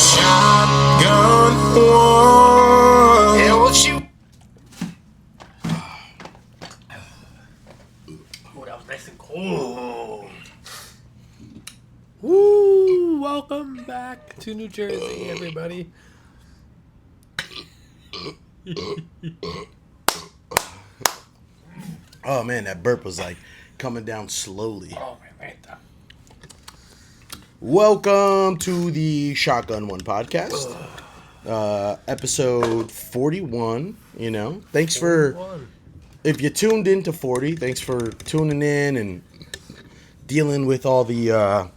Shotgun one. Yeah, what you? Oh, that was nice and cold. Woo! Welcome back to New Jersey, everybody. Oh man, that burp was like coming down slowly. Oh, man. Welcome to the Shotgun One podcast, episode 41. You know, thanks for if you tuned into 40. Thanks for tuning in and dealing with all the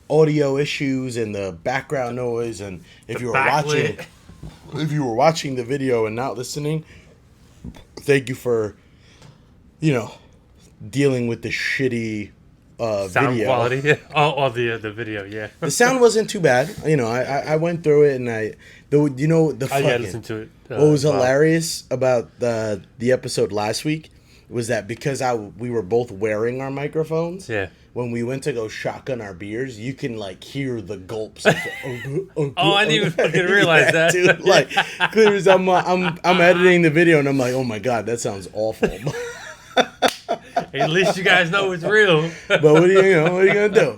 audio issues and the background noise. And if you were watching the video and not listening, thank you for dealing with the shitty Sound video quality. The video, yeah. The sound wasn't too bad. I went through it and I listened to it. What was hilarious about the episode last week was that because we were both wearing our microphones. Yeah. When we went to go shotgun our beers, you can like hear the gulps. I didn't even fucking realize that. Dude, like, clear as I'm editing the video and I'm like, oh my god, that sounds awful. At least you guys know it's real. But what are you gonna do?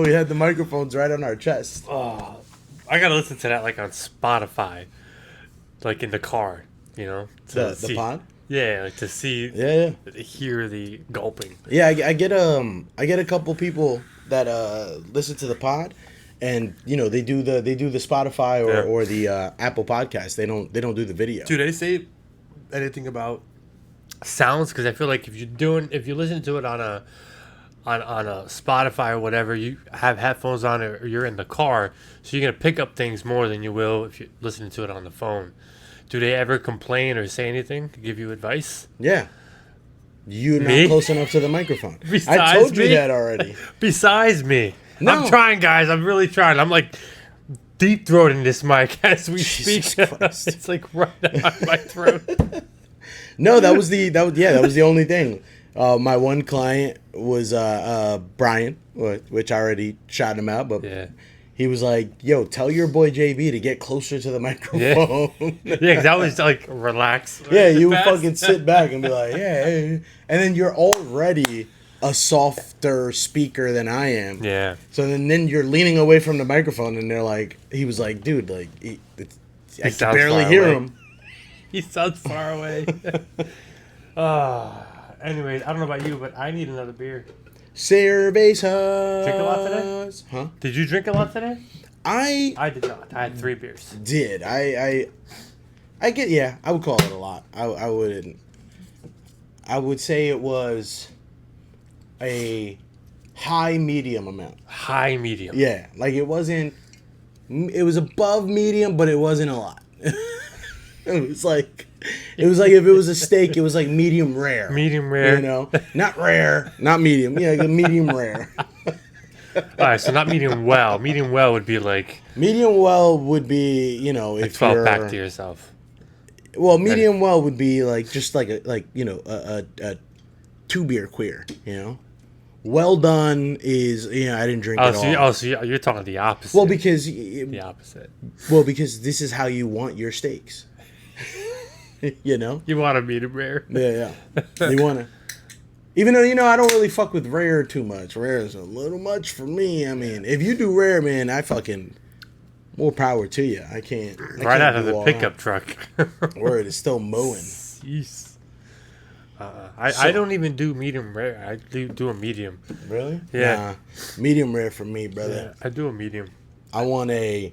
We had the microphones right on our chest. Oh, I gotta listen to that like on Spotify, like in the car. The pod. Yeah, like to see. Yeah. Hear the gulping. Yeah, I get a couple people that listen to the pod, and they do the Spotify or the Apple Podcast. They don't do the video. Do they say anything about sounds? Because I feel like if you listen to it on a Spotify or whatever, you have headphones on or you're in the car, so you're gonna pick up things more than you will if you're listening to it on the phone. Do they ever complain or say anything to give you advice? Yeah. You're not close enough to the microphone. I told you that already. Besides me. No. I'm trying, guys. I'm really trying. I'm like deep throating this mic as we Jesus speak. Christ. It's like right out my throat. No, that was the only thing. My one client was Brian, which I already shot him out, but yeah. He was like, yo, tell your boy JB to get closer to the microphone. Yeah, because I was like, relax. Yeah, you would fucking sit back and be like, yeah. And then you're already a softer speaker than I am. Yeah. So then you're leaning away from the microphone and he was like, dude, like, I can barely hear him. He sounds far away. Anyways, I don't know about you, but I need another beer. Cerveza. Drink a lot today? Huh? Did you drink a lot today? I did not. I had 3 beers. Did. I would call it a lot. I wouldn't. I would say it was a high medium amount. High medium. Yeah. Like it wasn't, it was above medium, but it wasn't a lot. It was like if it was a steak, it was like medium rare. Medium rare. Not rare, not medium. Yeah, like a medium rare. All right, so not medium well. Medium well would be like. Medium well would be, like if 12 pack to yourself. Well, medium well would be like just like a 2-beer queer. Well done is I didn't drink at all. So you're talking the opposite. Well, because the opposite. Well, because this is how you want your steaks. You want a medium rare. Yeah. You want to, even though I don't really fuck with rare too much. Rare is a little much for me. I mean, if you do rare, man, I fucking more power to you. I can't. Right out of the pickup truck. Word is still mowing. Jeez. I don't even do medium rare. I do a medium. Really? Yeah. Nah, medium rare for me, brother. Yeah, I do a medium. I want a.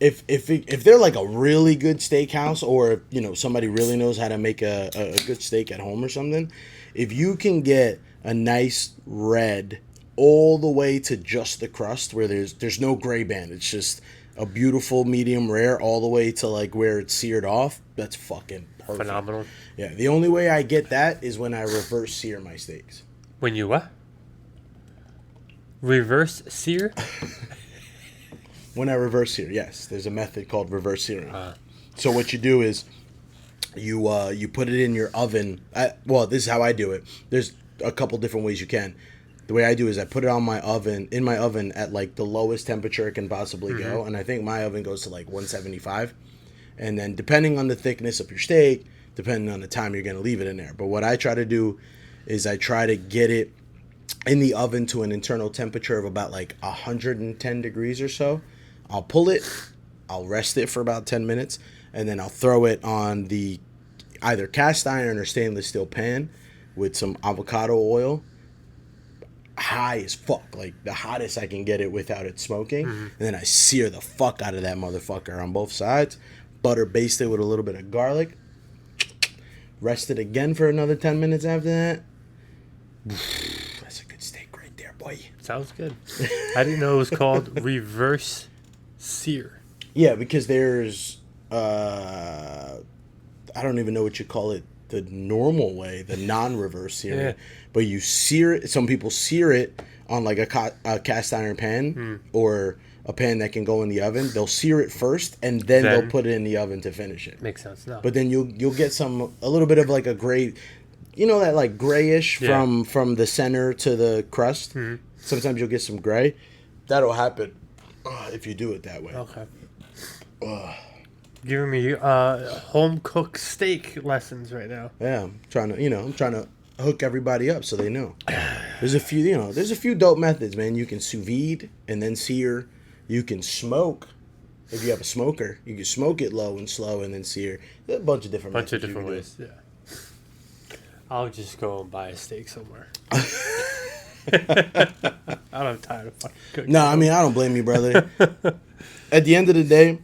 If they're like a really good steakhouse, or if somebody really knows how to make a good steak at home or something, if you can get a nice red all the way to just the crust where there's no gray band, it's just a beautiful medium rare all the way to like where it's seared off, that's fucking perfect. Phenomenal. Yeah, the only way I get that is when I reverse sear my steaks. When you what? Reverse sear? When I reverse sear, yes. There's a method called reverse searing. So what you do is you put it in your oven. Well, this is how I do it. There's a couple different ways you can. the way I do is I put it on my oven, at like the lowest temperature it can possibly go. And I think my oven goes to like 175. And then depending on the thickness of your steak, depending on the time you're going to leave it in there. But what I try to do is I try to get it in the oven to an internal temperature of about like 110 degrees or so. I'll pull it, I'll rest it for about 10 minutes, and then I'll throw it on the either cast iron or stainless steel pan with some avocado oil. High as fuck, like the hottest I can get it without it smoking. And then I sear the fuck out of that motherfucker on both sides. Butter basted with a little bit of garlic. Rest it again for another 10 minutes after that. That's a good steak right there, boy. Sounds good. I didn't know it was called reverse sear. Yeah, because there's I don't even know what you call it, the normal way, the non-reverse searing. Yeah. But you sear it. Some people sear it on like a cast iron pan or a pan that can go in the oven. They'll sear it first and then they'll put it in the oven to finish it. Makes sense now. But then you'll get a little bit of like a gray, you know, that like grayish from the center to the crust. Sometimes you'll get some gray. That'll happen if you do it that way. Okay. Giving me home cooked steak lessons right now. Yeah, I'm trying to hook everybody up so they know. There's a few dope methods, man. You can sous vide and then sear. You can smoke. If you have a smoker, you can smoke it low and slow and then sear. There's a bunch of different ways. Yeah. I'll just go and buy a steak somewhere. I don't have time to fucking cook. No, I mean, I don't blame you, brother. At the end of the day,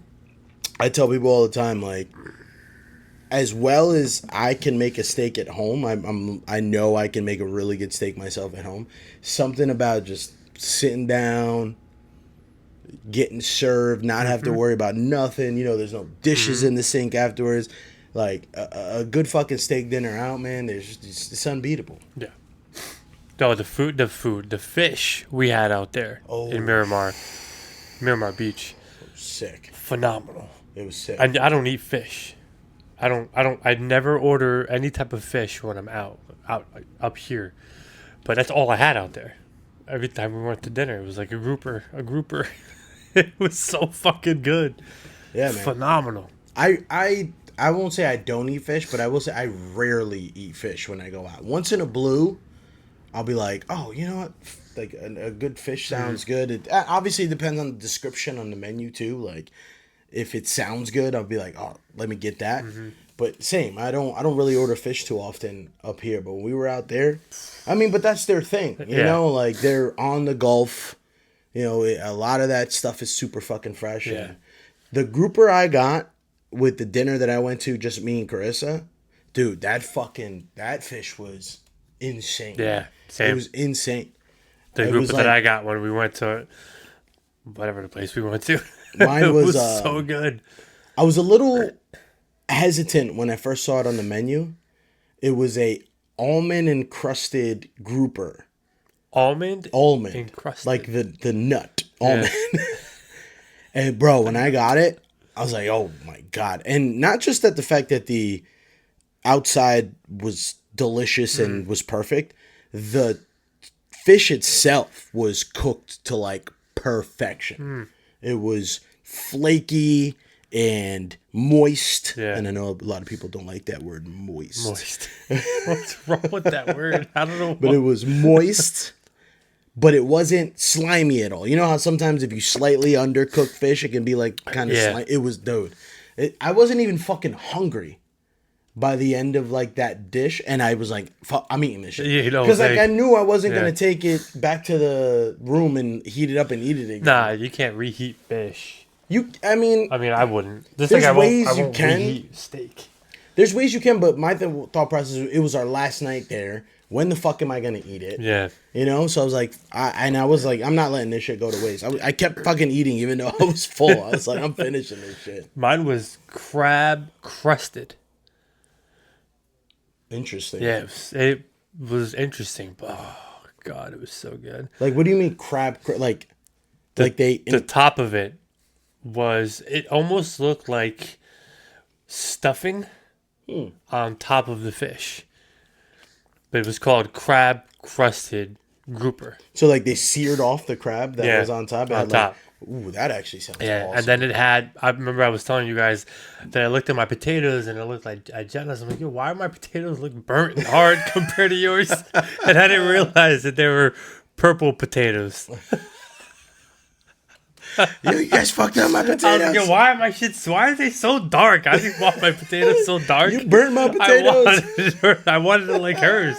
I tell people all the time, like, as well as I can make a steak at home, I know I can make a really good steak myself at home. Something about just sitting down, getting served, not have to worry about nothing. You know, there's no dishes in the sink afterwards. Like a good fucking steak dinner out, man. It's unbeatable. Yeah. No, the fish we had out there in Miramar Beach, sick, phenomenal. It was sick. I don't eat fish. I never order any type of fish when I'm out like, up here, but that's all I had out there. Every time we went to dinner, it was like a grouper. It was so fucking good. Yeah, man. Phenomenal. I won't say I don't eat fish, but I will say I rarely eat fish when I go out. Once in a blue, I'll be like, oh, you know what? Like a good fish sounds good. It obviously depends on the description on the menu too. Like if it sounds good, I'll be like, oh, let me get that. But same, I don't really order fish too often up here. But when we were out there, I mean, but that's their thing, you know. Like they're on the Gulf. You know, a lot of that stuff is super fucking fresh. Yeah. And the grouper I got with the dinner that I went to, just me and Carissa, dude, that fish was insane. Yeah, same. It was insane. The grouper that I got when we went to whatever the place we went to, mine was so good. I was a little hesitant when I first saw it on the menu. It was a almond encrusted grouper. Almond encrusted, like the nut almond. And bro, when I got it, I was like, oh my god! And not just that, the fact that the outside was delicious and was perfect, the fish itself was cooked to like perfection. It was flaky and moist. Yeah. And I know a lot of people don't like that word, moist. What's wrong with that word? I don't know. But it was moist, but it wasn't slimy at all. You know how sometimes if you slightly undercook fish, it can be like kind of slimy? It was, dude. I wasn't even fucking hungry by the end of like that dish, and I was like, fuck, I'm eating this shit. Because like I knew I wasn't going to take it back to the room and heat it up and eat it again. Nah, you can't reheat fish. I mean, I wouldn't. There's ways you can reheat steak. There's ways you can, but my thought process, it was our last night there. When the fuck am I gonna eat it? Yeah. You know, so I was like, I was like, I'm not letting this shit go to waste. I kept fucking eating even though I was full. I was like, I'm finishing this shit. Mine was crab crusted. Interesting. Yeah, it was interesting. But, oh god, it was so good. Like, what do you mean crab? The top of it was, it almost looked like stuffing on top of the fish, but it was called crab crusted grouper. So like they seared off the crab that was on top. It on had, top. Like, ooh, that actually sounds Yeah, awesome. and then it had. I remember I was telling you guys that I looked at my potatoes and it looked like I jealous. I'm like, yo, why are my potatoes look burnt and hard compared to yours? And I didn't realize that they were purple potatoes. Yo, you guys fucked up my I was potatoes. like, yo, why are they so dark? I didn't want my potatoes so dark. You burnt my potatoes. I wanted it like hers.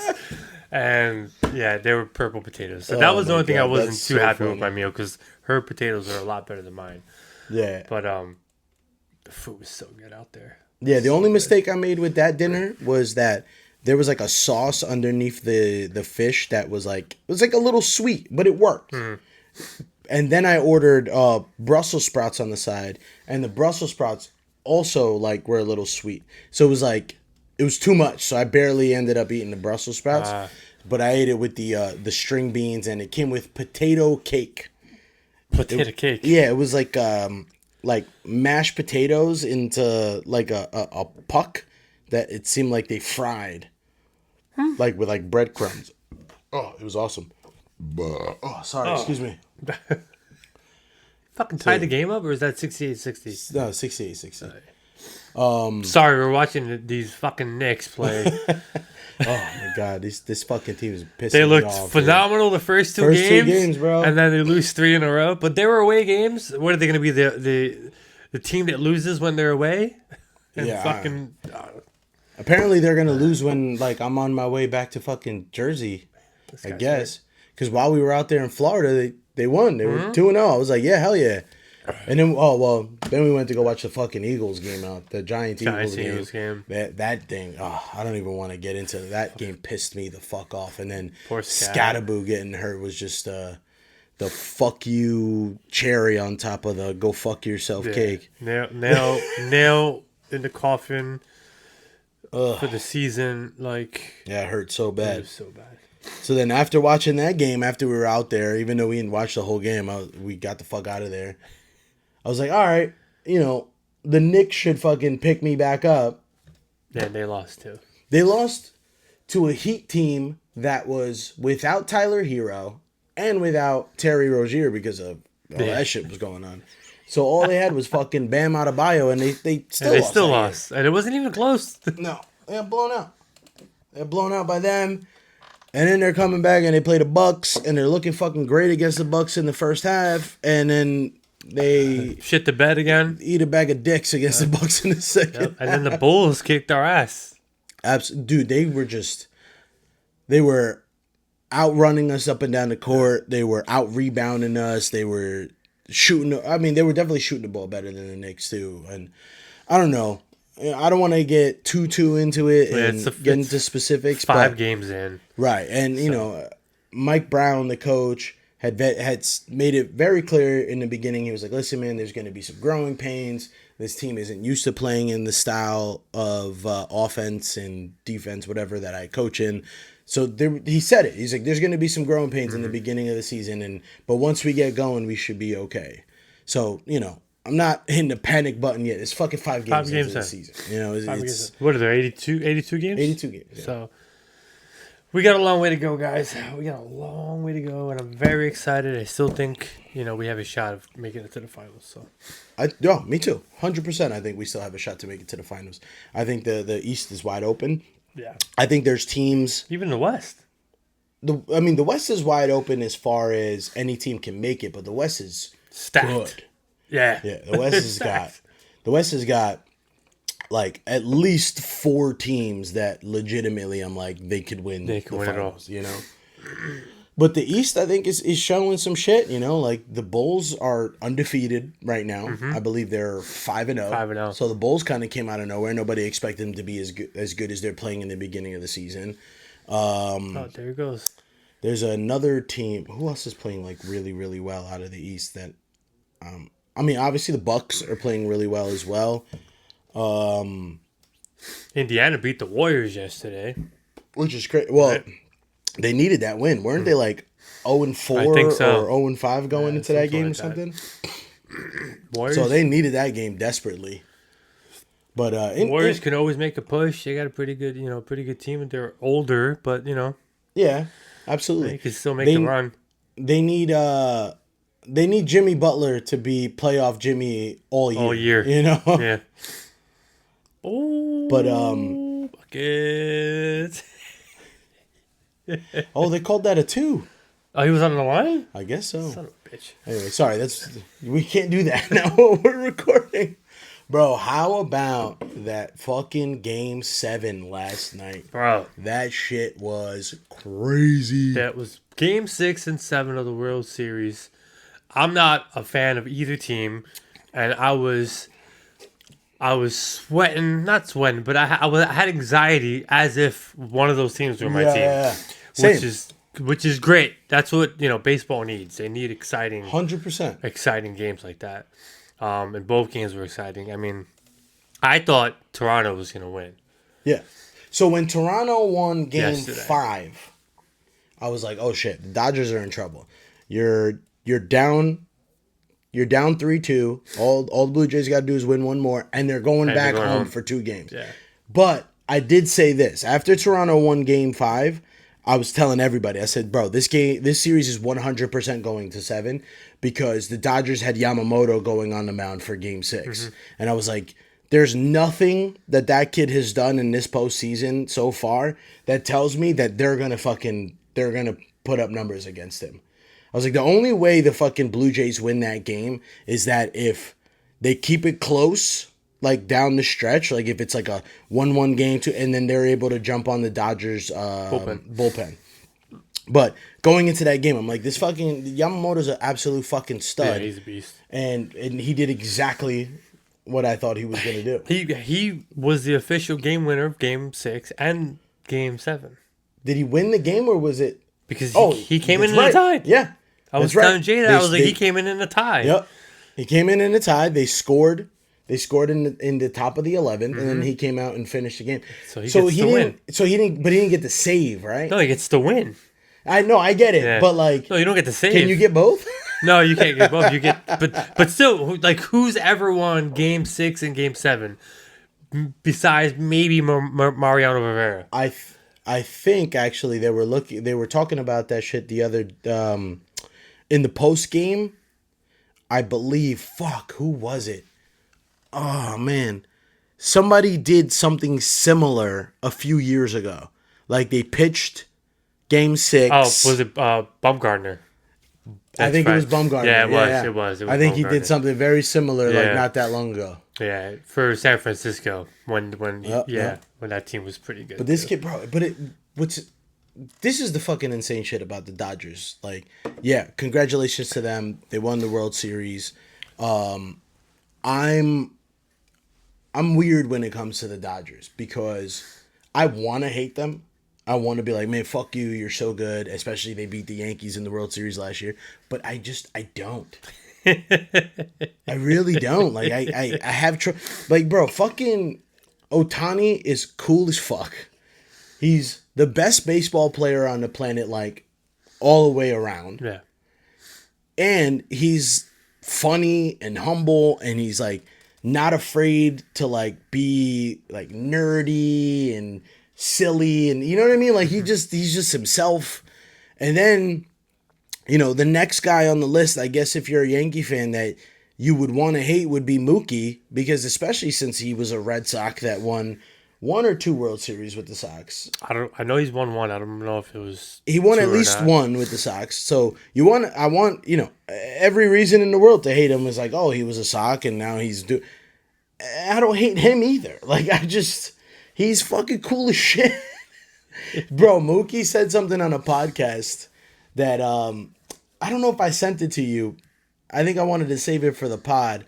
And yeah, they were purple potatoes. So that Oh was the my only thing I God, wasn't that's too so happy with funny. my meal because her potatoes are a lot better than mine. Yeah. But the food was so good out there. Yeah, the only mistake I made with that dinner was that there was like a sauce underneath the fish that was like, it was like a little sweet, but it worked. And then I ordered Brussels sprouts on the side, and the Brussels sprouts also like were a little sweet. So it was like, it was too much. So I barely ended up eating the Brussels sprouts, but I ate it with the string beans, and it came with potato cake. Potato cake. Yeah, it was like mashed potatoes into like a puck that it seemed like they fried, like with like breadcrumbs. Oh, it was awesome. Oh, sorry, excuse me. Fucking tied the game up, or is that 68-60? No, 68-60. Sorry, we're watching these fucking Knicks play. Oh my god, this fucking team is pissing They me looked off. phenomenal the first two First two games. games, bro. And then they lose 3 in a row. But they were away games. What are they going to be, the team that loses when they're away? And Yeah, fucking... Apparently they're gonna lose when like I'm on my way back to fucking Jersey, I guess. Because while we were out there in Florida, they won. They were 2-0. I was like, yeah, hell yeah. And then then we went to go watch the fucking Eagles game out, the Giants Eagles game. That thing, I don't even want to get into it. That game pissed me the fuck off. And then Poor Scat. Scattaboo getting hurt was just the fuck you cherry on top of the go fuck yourself cake. Nail in the coffin for the season. Like, Yeah, it hurt so it bad. was so bad. So then after watching that game, after we were out there, even though we didn't watch the whole game, we got the fuck out of there. I was like, all right, the Knicks should fucking pick me back up. Yeah, they lost too. They lost to a Heat team that was without Tyler Hero and without Terry Rozier because of all that shit was going on. So all they had was fucking Bam Adebayo, and they still lost. And it wasn't even close. No, they got blown out. They got blown out by them. And then they're coming back and they play the Bucks, and they're looking fucking great against the Bucks in the first half, and then they Shit the bed again. eat a bag of dicks against the Bucks in the second. Yep. And then the Bulls kicked our ass. Dude, they were outrunning us up and down the court. They were out rebounding us. They were shooting. I mean, they were definitely shooting the ball better than the Knicks too. And I don't know. I don't want to get too into it and get into specifics. 5 games in. Right. And, Mike Brown, the coach, had made it very clear in the beginning. He was like, listen, man, there's going to be some growing pains. This team isn't used to playing in the style of offense and defense, whatever, that I coach in. So he said it. He's like, there's going to be some growing pains in the beginning of the season. But once we get going, we should be okay. So, I'm not hitting the panic button yet. It's fucking 5 games into the season. It's what are there, 82 games? 82 games. Yeah. So we got a long way to go, guys. We got a long way to go, and I'm very excited. I still think, we have a shot of making it to the finals. So me too. 100%. I think we still have a shot to make it to the finals. I think the East is wide open. yeah, I think there's teams. even the West. The West is wide open as far as any team can make it, but the West is Stacked. good. Yeah, The West has got like at least 4 teams that legitimately I'm like they could win. They could win it all. But the East, I think, is showing some shit. Like the Bulls are undefeated right now. I believe they're 5-0. 5-0. So the Bulls kind of came out of nowhere. Nobody expected them to be as good as they're playing in the beginning of the season. Oh, there it goes. There's another team. Who else is playing like really, really well out of the East? That, obviously the Bucks are playing really well as well. Indiana beat the Warriors yesterday. Which is great. Well, they needed that win. Weren't they like 0-4 I think so. or 0-5 going into that game or something something? Warriors. So they needed that game desperately. But Warriors can always make a push. They got a pretty good team. They're older, but yeah. absolutely. They can still make They- the run. They need Jimmy Butler to be playoff Jimmy all year. All year. You know? Yeah. Oh, But buckets. oh, they called that a 2. Oh, he was on the line? I guess so. Son of a bitch. Anyway, sorry. We can't do that now while we're recording. Bro, how about that fucking game 7 last night? Bro. That shit was crazy. That was game 6 and 7 of the World Series. I'm not a fan of either team, and I was sweating, not sweating, but I had anxiety as if one of those teams were my team. Yeah. Same. Which is great. That's what, baseball needs. They need exciting 100%. exciting games like that. And both games were exciting. I mean, I thought Toronto was going to win. Yeah. So when Toronto won game Yesterday. 5, I was like, "Oh shit, the Dodgers are in trouble. You're down 3-2. All the Blue Jays got to do is win one more and they're going back home for 2 games." Yeah. But I did say this. After Toronto won game 5, I was telling everybody, I said, "Bro, this series is 100% going to 7 because the Dodgers had Yamamoto going on the mound for game 6." Mm-hmm. And I was like, there's nothing that kid has done in this postseason so far that tells me that they're going to put up numbers against him. I was like, the only way the fucking Blue Jays win that game is that if they keep it close, like down the stretch, like if it's like a 1-1 game, and then they're able to jump on the Dodgers bullpen. But going into that game, I'm like, this fucking Yamamoto's an absolute fucking stud. Yeah, he's a beast. And he did exactly what I thought he was going to do. He was the official game winner of game 6 and game 7. Did he win the game or was it? Because Oh, he came in that's a right. tie. Yeah. I was that's telling right. Jay that. I was like, he came in a tie. Yep. He came in a tie. They scored. They scored in the top of the 11th, and then he came out and finished the game. So he gets to win. So he didn't get the save, right? No, he gets to win. I know, I get it, Yeah. but like, No, you don't get to save. can you get both? No, you can't get both. You get, but still, like, who's ever won game 6 and game 7 besides maybe Mariano Rivera? I think actually they were talking about that shit the other in the post game. I believe, who was it? Oh man, somebody did something similar a few years ago. Like they pitched game 6. Oh, was it Bumgarner? I think it was Bumgarner. Yeah, it was. Yeah. It was. I think he Bumgarner. did something very similar, like Yeah. not that long ago. Yeah, for San Francisco when that team was pretty good. But this kid, bro, this is the fucking insane shit about the Dodgers. Like, yeah, congratulations to them. They won the World Series. I'm weird when it comes to the Dodgers because I want to hate them. I want to be like, man, fuck you. You're so good. Especially they beat the Yankees in the World Series last year. But I don't. I really don't. Like, I have like, bro, fucking Ohtani is cool as fuck. He's the best baseball player on the planet, like, all the way around. Yeah. And he's funny and humble, and he's, like, not afraid to, like, be, like, nerdy and silly, and you know what I mean? Like, he's just himself. And then, the next guy on the list, I guess if you're a Yankee fan that you would want to hate would be Mookie, because especially since he was a Red Sox that won 1 or 2 World Series with the Sox. I know he's won one. I don't know if it was he won 2 at or least not. 1 with the Sox. So I want every reason in the world to hate him is like, oh, he was a Sox and now I don't hate him either. Like, he's fucking cool as shit. Bro, Mookie said something on a podcast that I don't know if I sent it to you. I think I wanted to save it for the pod.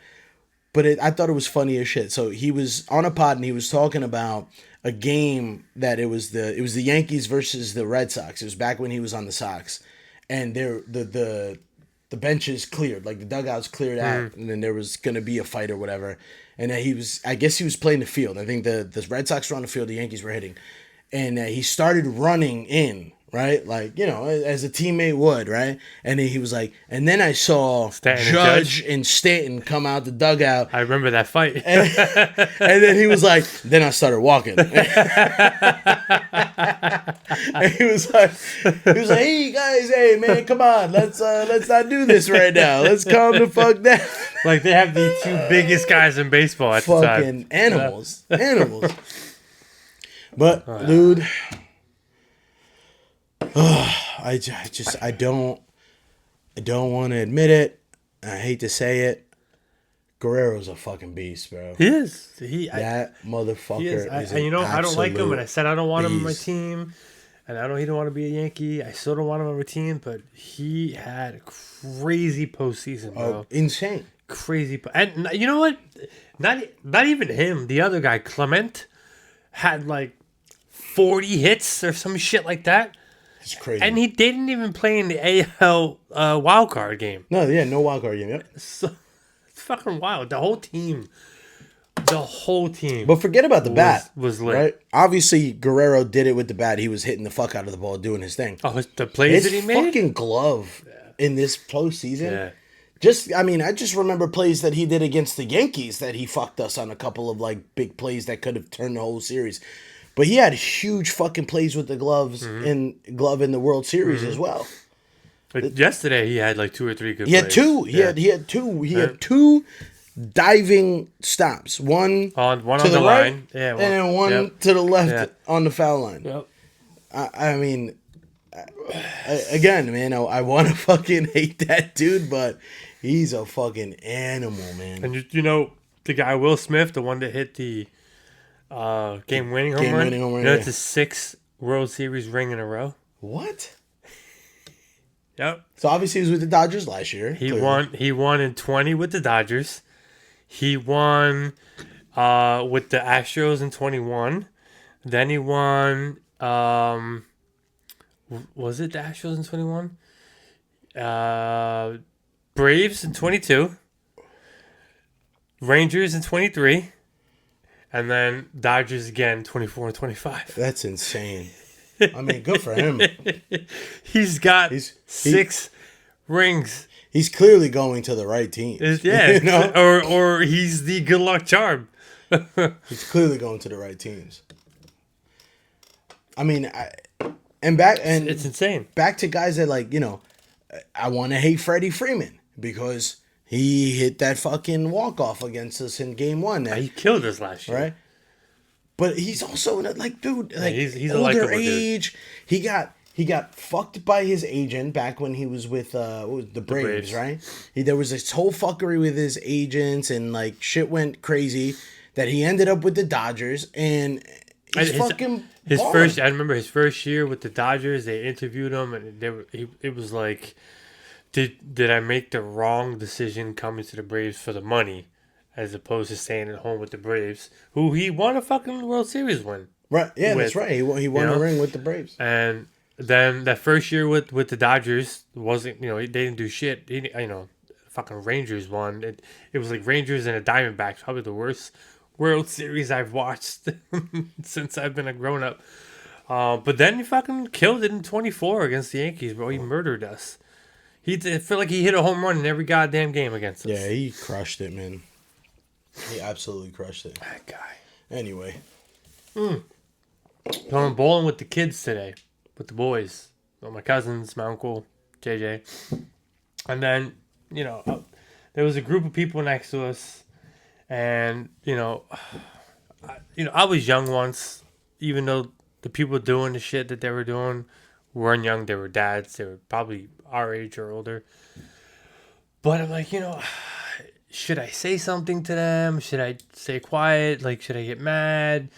But I thought it was funny as shit. So he was on a pod and he was talking about a game that it was the Yankees versus the Red Sox. It was back when he was on the Sox, and the benches cleared, like the dugouts cleared out, and then there was gonna be a fight or whatever. And I guess he was playing the field. I think the Red Sox were on the field, the Yankees were hitting, and he started running in. Right? Like, as a teammate would, right? And then he was like, and then I saw Judge and Stanton come out the dugout. I remember that fight. And then he was like, then I started walking. And he was like, hey guys, hey man, come on, let's not do this right now. Let's calm the fuck down. Like they have the two biggest guys in baseball at the time. Fucking animals. But dude, I don't want to admit it. I hate to say it. Guerrero's a fucking beast, bro. He is. That motherfucker is you know, I don't like him, and I said I don't want him on my beast. team, and I know he don't want to be a Yankee. I still don't want him on my team, but he had a crazy postseason, bro. Insane. Crazy. And you know what? Not even him. The other guy, Clement, had like 40 hits or some shit like that. It's crazy. And he didn't even play in the AL wild card game. No wild card game. Yep. So, it's fucking wild. The whole team. But forget about the bat. Was lit. Right? Obviously, Guerrero did it with the bat. He was hitting the fuck out of the ball, doing his thing. Oh, the plays that he made? Fucking glove in this postseason. Yeah. I just remember plays that he did against the Yankees that he fucked us on a couple of like big plays that could have turned the whole series. But he had huge fucking plays with the gloves in the World Series as well. But yesterday he had like 2 or 3 good He had plays. two. He had two. He had two diving stops. One on to the the right, line. Yeah, and then one to the left on the foul line. Yep. I mean, again, man, I want to fucking hate that dude, but he's a fucking animal, man. And you know the guy Will Smith, the one that hit the game-winning home run. You know, it's his 6th World Series ring in a row. What? Yep. So obviously he was with the Dodgers last year. He won in 20 with the Dodgers. He won with the Astros in 21. Then he won was it the Astros in 21? Braves in 22. Rangers in 23. And then Dodgers again, 24 and 25. That's insane. I mean, good for him. He's got 6 rings. He's clearly going to the right team. Yeah, you know? or he's the good luck charm. He's clearly going to the right teams. I mean, it's insane. Back to guys that I want to hate Freddie Freeman because he hit that fucking walk-off against us in game 1. He killed us last year. Right? But he's also, dude, he's older age. Dude. He got fucked by his agent back when he was with the Braves, right? There was this whole fuckery with his agents and, shit went crazy that he ended up with the Dodgers and he's fucking balling. I remember his first year with the Dodgers, they interviewed him and it was like, Did I make the wrong decision coming to the Braves for the money, as opposed to staying at home with the Braves, who he won a fucking World Series win? Right, yeah, that's right. He won a ring with the Braves. And then that first year with the Dodgers wasn't, they didn't do shit. Fucking Rangers won. It was like Rangers and a Diamondbacks, probably the worst World Series I've watched since I've been a grown up. But then he fucking killed it in 24 against the Yankees, bro. He murdered us. I feel like he hit a home run in every goddamn game against us. Yeah, he crushed it, man. He absolutely crushed it. That guy. Anyway. Going bowling with the kids today. With the boys. Well, my cousins, my uncle, JJ. And then, there was a group of people next to us. And, I was young once. Even though the people doing the shit that they were doing weren't young. They were dads. They were probably our age or older. But I'm like, should I say something to them? Should I stay quiet? Should I get mad?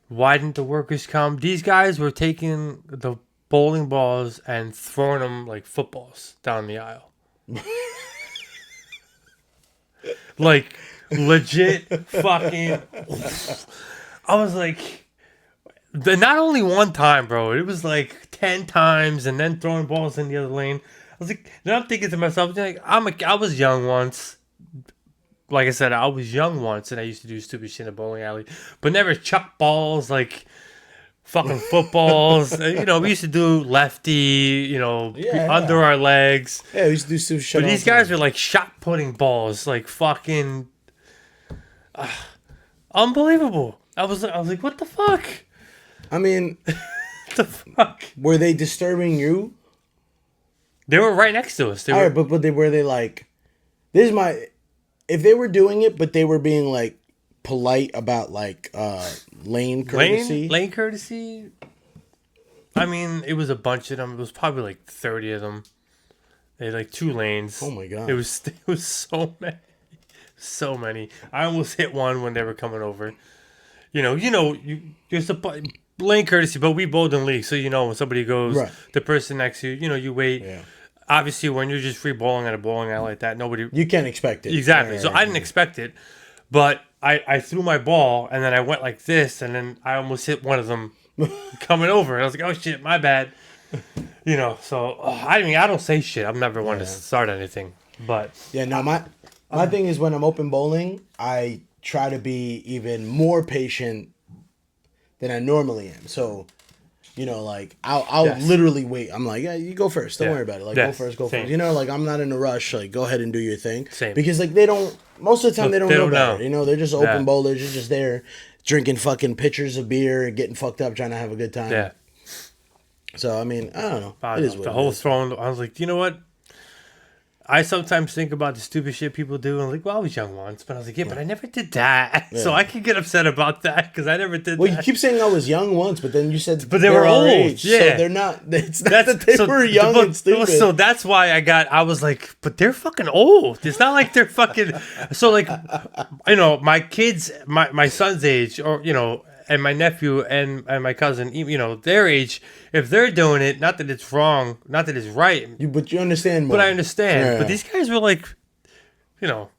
Why didn't the workers come? These guys were taking the bowling balls and throwing them like footballs down the aisle. Legit fucking. I was like, not only one time, bro. It was 10 times and then throwing balls in the other lane. I was like, then I'm thinking to myself, I was young once. Like I said, I was young once and I used to do stupid shit in a bowling alley, but never chuck balls fucking footballs. We used to do lefty, under our legs. Yeah, we used to do stupid shit. But these guys were shot putting balls, fucking unbelievable. I was like, what the fuck? I mean, the fuck? Were they disturbing you? They were right next to us. They All were, right, but were they like, this is my, if they were doing it, but they were being like polite about like lane courtesy. lane courtesy. I mean, it was a bunch of them. It was probably like 30 of them. They had like 2 lanes. Oh my God. It was so many. So many. I almost hit one when they were coming over. There's a lane courtesy, but we both in league, so when somebody goes, Right. the person next to you, you wait. Yeah. Obviously, when you're just free bowling at a bowling alley like that, nobody. You can't expect it. Exactly. Right, So I didn't expect it, but I threw my ball and then I went like this, and then I almost hit one of them coming over. And I was like, oh shit, my bad. So I don't say shit. I'm never one to start anything, but Yeah, no, my thing is when I'm open bowling, I try to be even more patient than I normally am. So, like I'll Yes. literally wait. I'm like, yeah, you go first. Don't Yeah. worry about it. Like Yes. go first. Same. Like I'm not in a rush. Like go ahead and do your thing. Same. Because like they don't. Most of the time they don't know better. know. They're just open Yeah. bowlers. They're just there drinking fucking pitchers of beer and getting fucked up, trying to have a good time. yeah. So I mean, I don't know. I It don't is know. what The it whole is. throwing. I was like, you know what? I sometimes think about the stupid shit people do, and I'm like, well, I was young once, but I was like, yeah, but I never did that. So Yeah. I can get upset about that because I never did Well, that. you keep saying I was young once, but then you said But they they're were our old, age, yeah. So they're not. It's not that they were young and stupid. So that's why I was like, but they're fucking old. It's not like they're fucking. So like, my kids, my son's age, or and my nephew and my cousin, their age. If they're doing it, not that it's wrong, not that it's right, But you understand more. but I understand. Yeah. But these guys were like,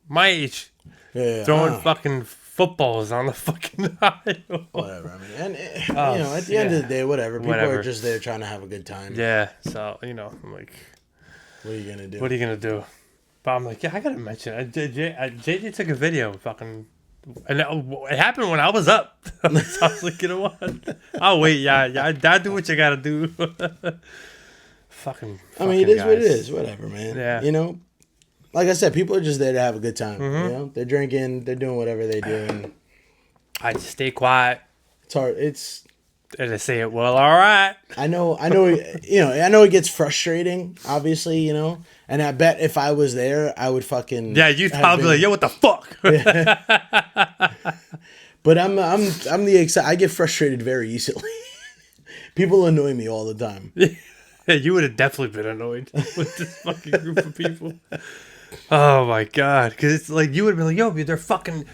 my age, Yeah, throwing fucking footballs on the fucking aisle. whatever. I mean, and Oh, at the end of yeah. the day, whatever. People Whatever. are just there trying to have a good time. Yeah. So I'm like, What are you gonna do? what are you gonna do? But I'm like, yeah, I gotta mention it. JJ took a video, fucking, and it happened when I was up. So I was like, you know what? I'll wait. Yeah. Dad, do what you gotta do. fucking. I mean, it is guys. what it is. Whatever, man. Yeah. Like I said, people are just there to have a good time. Mm-hmm. They're drinking, they're doing whatever they do, and I just stay quiet it's hard. It's and I say it. Well, all right. I know. I know it gets frustrating. Obviously, and I bet if I was there, I would fucking Yeah, you'd have probably been- like, yo, what the fuck? But I'm the I get frustrated very easily. People annoy me all the time. Yeah, you would have definitely been annoyed with this fucking group of people. Oh my god, because it's like you would have been like, yo, they're fucking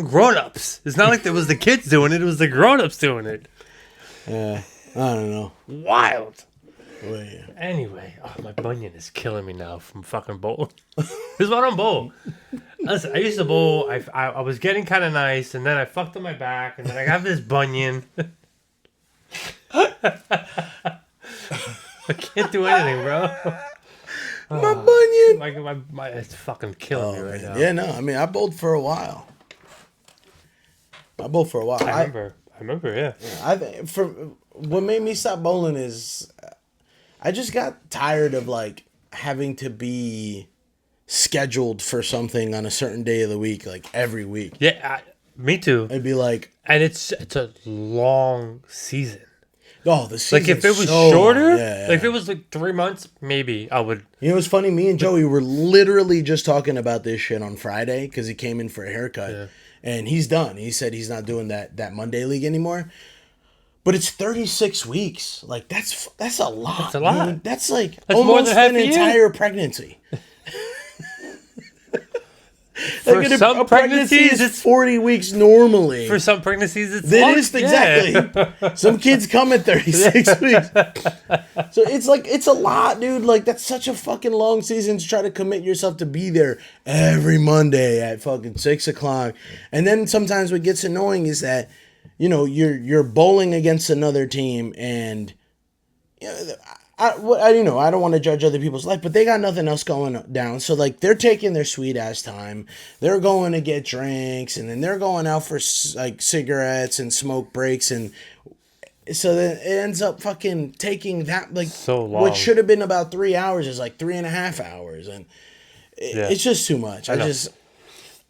grown-ups. It's not like it was the kids doing it; it was the grown-ups doing it. I don't know. Wild. Well, yeah. Anyway, my bunion is killing me now from fucking bowl. This is why I don't bowl. Listen, I used to bowl. I was getting kind of nice, and then I fucked up my back, and then I got this bunion. I can't do anything, bro. My bunion. My it's fucking killing me right now. Yeah, no. I mean, I bowled for a while. I remember, yeah. I think for what made me stop bowling is I just got tired of like having to be scheduled for something on a certain day of the week, like every week. Yeah, me too. It'd be like, And it's a long season. oh, the season. Like if it was so shorter, long. Yeah. like if it was like 3 months, maybe I would. It's funny. Me and Joey were literally just talking about this shit on Friday because he came in for a haircut, and he's done. He said he's not doing that Monday league anymore. But it's 36 weeks. Like that's a lot. That's a lot. Dude. That's like That's more almost than half an a year. entire pregnancy. For Like some a pregnancy pregnancies, is it's 40 weeks normally. for some pregnancies, it's It long. is exactly. Some kids come at 36 weeks. So it's a lot, dude. Like that's such a fucking long season to try to commit yourself to be there every Monday at fucking 6:00. And then sometimes what gets annoying is that, you're bowling against another team and I don't want to judge other people's life, but they got nothing else going down. So like they're taking their sweet ass time. They're going to get drinks, and then they're going out for like cigarettes and smoke breaks, and so then it ends up fucking taking that like So long. what should have been about 3 hours is like 3.5 hours, and it's just too much.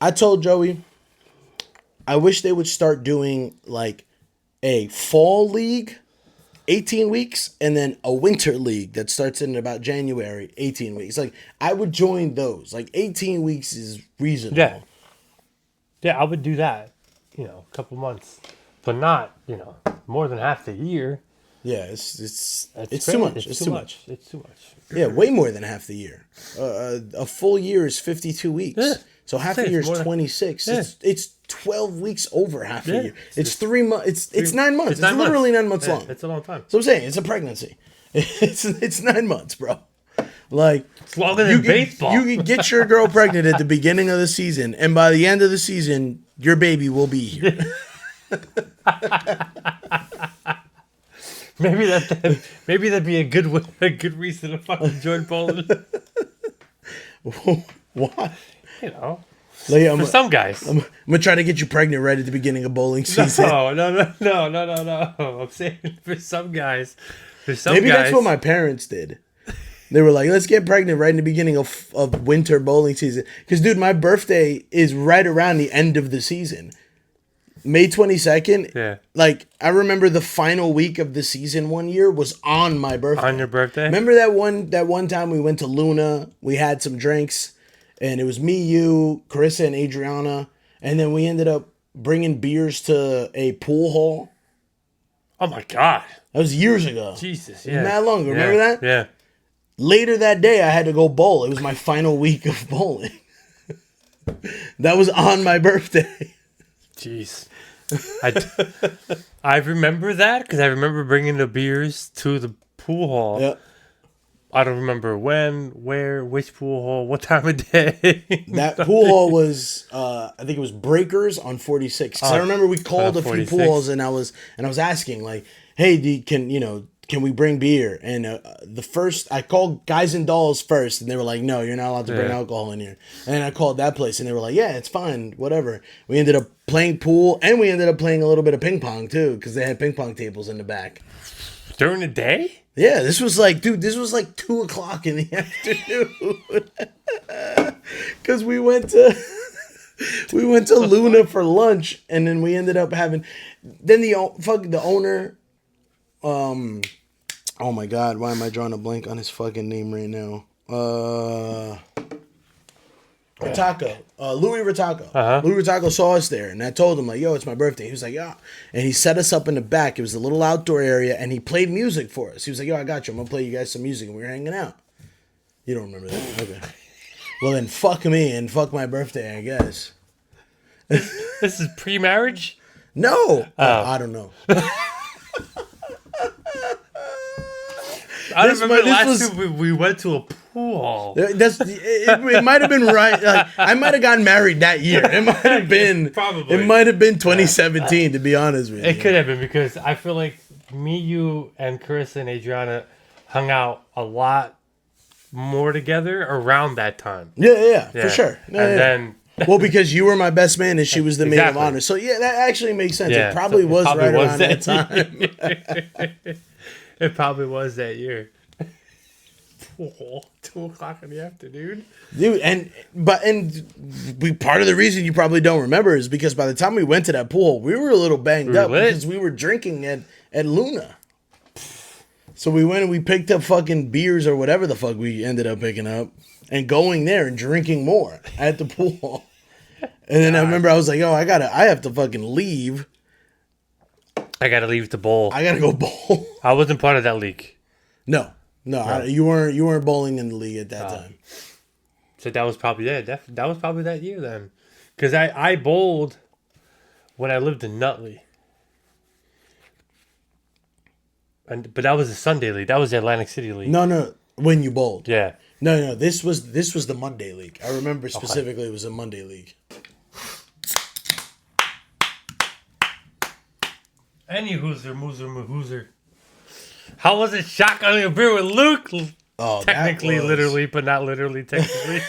I told Joey, I wish they would start doing like a fall league 18 weeks, and then a winter league that starts in about January, 18 weeks. Like, I would join those. Like, 18 weeks is reasonable. Yeah. Yeah, I would do that, a couple months. But not, more than half the year. Yeah, it's crazy. too much. It's too much. It's too much. Yeah, way more than half the year. A full year is 52 weeks. Yeah. So half a year is 26. Yeah. It's 12 weeks over half a Yeah. year. It's 3 months. It's 9 months. It's literally 9 months long. It's a long time. So I'm saying it's a pregnancy. It's 9 months, bro. Like, it's longer than baseball. You can get your girl pregnant at the beginning of the season, and by the end of the season, your baby will be here. Maybe that'd be a good reason to fucking join bowling. Why? Like, for some guys. I'm gonna try to get you pregnant right at the beginning of bowling season. No. I'm saying for some guys. Maybe that's what my parents did. They were like, let's get pregnant right in the beginning of winter bowling season. Because, dude, my birthday is right around the end of the season. May 22nd. Yeah. Like, I remember the final week of the season one year was on my birthday. On your birthday? Remember that one time we went to Luna, we had some drinks, and it was me, you, Carissa, and Adriana, and then we ended up bringing beers to a pool hall. Oh, my God. That was years ago. Jesus, yeah. Not long ago. Remember that? Yeah. Later that day, I had to go bowl. It was my final week of bowling. That was on my birthday. Jeez. I remember that because I remember bringing the beers to the pool hall. Yep. I don't remember when, where, which pool hall, what time of day. That pool hall was, I think it was Breakers on 46. 'Cause I remember we called a few pool halls, and I was asking, like, hey, can we bring beer? And I called Guys and Dolls first, and they were like, no, you're not allowed to bring alcohol in here. And then I called that place, and they were like, yeah, it's fine, whatever. We ended up playing pool, and we ended up playing a little bit of ping pong, too, because they had ping pong tables in the back. During the day? Yeah, this was like 2 o'clock in the afternoon. Because we went to Luna for lunch, and then we ended up having, then the owner, oh my God, why am I drawing a blank on his fucking name right now? Rataco. Louis Rataco. Uh-huh. Louis Rataco saw us there, and I told him, like, yo, it's my birthday. He was like, yeah. And he set us up in the back. It was a little outdoor area, and he played music for us. He was like, yo, I got you. I'm going to play you guys some music, and we were hanging out. You don't remember that? Okay. Well, then fuck me and fuck my birthday, I guess. This is pre-marriage? No. I don't know. I remember last time we went to a pool hall. It might have been right. Like, I might have gotten married that year. It might have been Probably. It might have been 2017, to be honest with you. It could have been because I feel like me, you, and Carissa and Adriana hung out a lot more together around that time. Yeah, for sure. Then. Well, because you were my best man and she was the maid of honor. So, yeah, that actually makes sense. Yeah, it probably was right around that time. It probably was that year. 2 o'clock in the afternoon. Dude, and part of the reason you probably don't remember is because by the time we went to that pool, we were a little banged up because we were drinking at Luna. So we went and we picked up fucking beers or whatever the fuck we ended up picking up and going there and drinking more at the pool. And then I remember I was like, oh, I have to fucking leave. I gotta leave the bowl. I gotta go bowl. I wasn't part of that league. No. You weren't bowling in the league at that time. So that was probably that was probably that year then, because I bowled when I lived in Nutley, but that was a Sunday league. That was the Atlantic City league. No, when you bowled. Yeah. No. This was the Monday league. I remember specifically it was a Monday league. Any hooser. How was it shotgunning a beer with Luke? Oh, technically, literally, but not literally, technically.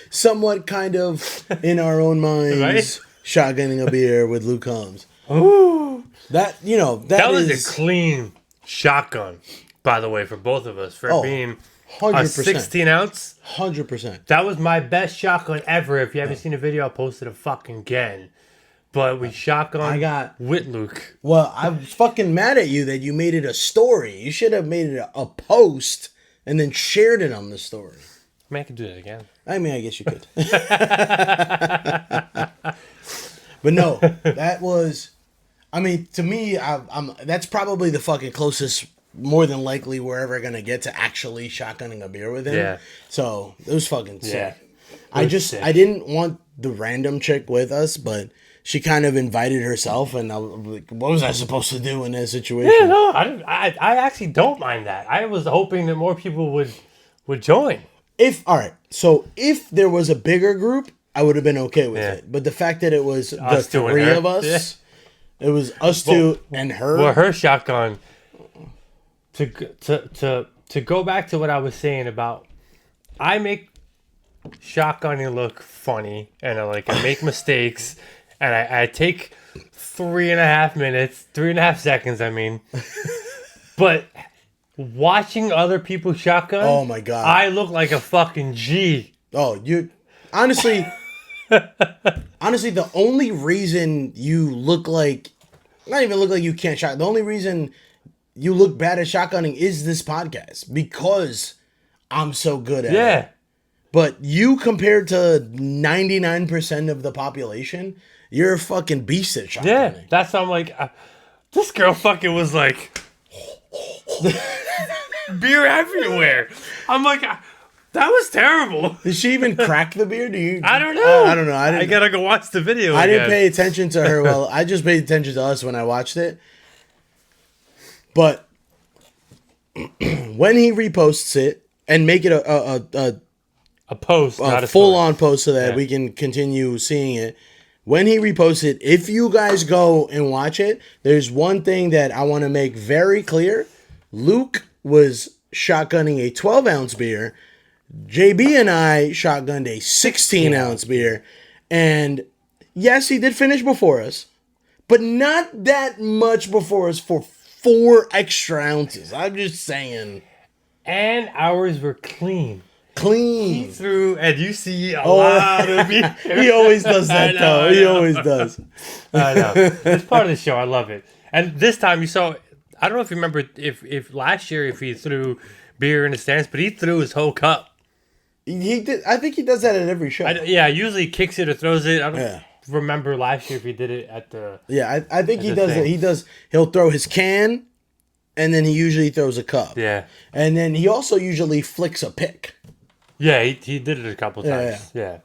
Somewhat kind of in our own minds, right? Shotgunning a beer with Luke Combs. Ooh. That was a clean shotgun, by the way, for both of us, for being 100%. A 16 ounce. 100%. That was my best shotgun ever. If you haven't seen the video, I'll post it fucking again. but we shotgun I got with Luke. Well, I was fucking mad at you that you made it a story. You should have made it a post and then shared it on the story. I mean, I could do that again. I mean, I guess you could. But no, that was. I mean, to me, I'm. That's probably the fucking closest. More than likely, we're ever gonna get to actually shotgunning a beer with him. Yeah. So it was fucking sick. Yeah. I didn't want the random chick with us, but she kind of invited herself, and I was like, what was I supposed to do in that situation? Yeah, no, I actually don't mind that. I was hoping that more people would join. So if there was a bigger group, I would have been okay with it. But the fact that it was the three of us, it was us two and her. Well, her shotgun. To go back to what I was saying about, I make shotgunning look funny, and I make mistakes, and I take 3.5 seconds. I mean, but watching other people shotgun, oh my god, I look like a fucking G. Oh, you honestly, the only reason you look like, not even look like you can't shot. The only reason you look bad at shotgunning is this podcast because I'm so good at it. But you, compared to 99% of the population, you're a fucking beast at shotgunning. Yeah, that's how I'm like, this girl fucking was like, beer everywhere. I'm like, that was terrible. Did she even crack the beer? I don't know. I don't know. I gotta go watch the video. I didn't pay attention to her. Well, I just paid attention to us when I watched it. But when he reposts it and make it a post, not a full on post, so that we can continue seeing it. When he reposts it, if you guys go and watch it, there's one thing that I want to make very clear. Luke was shotgunning a 12-ounce beer. JB and I shotgunned a 16-ounce beer. And yes, he did finish before us, but not that much before us for 4 extra ounces. I'm just saying. And ours were clean. Clean. He threw, and you see a lot of beer. He always does that, though. He always does. I know. It's part of the show. I love it. And this time you saw, I don't know if you remember if last year if he threw beer in the stands, but he threw his whole cup. He did. I think he does that at every show. Usually he kicks it or throws it. I don't remember last year if he did it at the... Yeah, I think he does it. He'll throw his can, and then he usually throws a cup. Yeah. And then he also usually flicks a pick. Yeah, he did it a couple times. Yeah.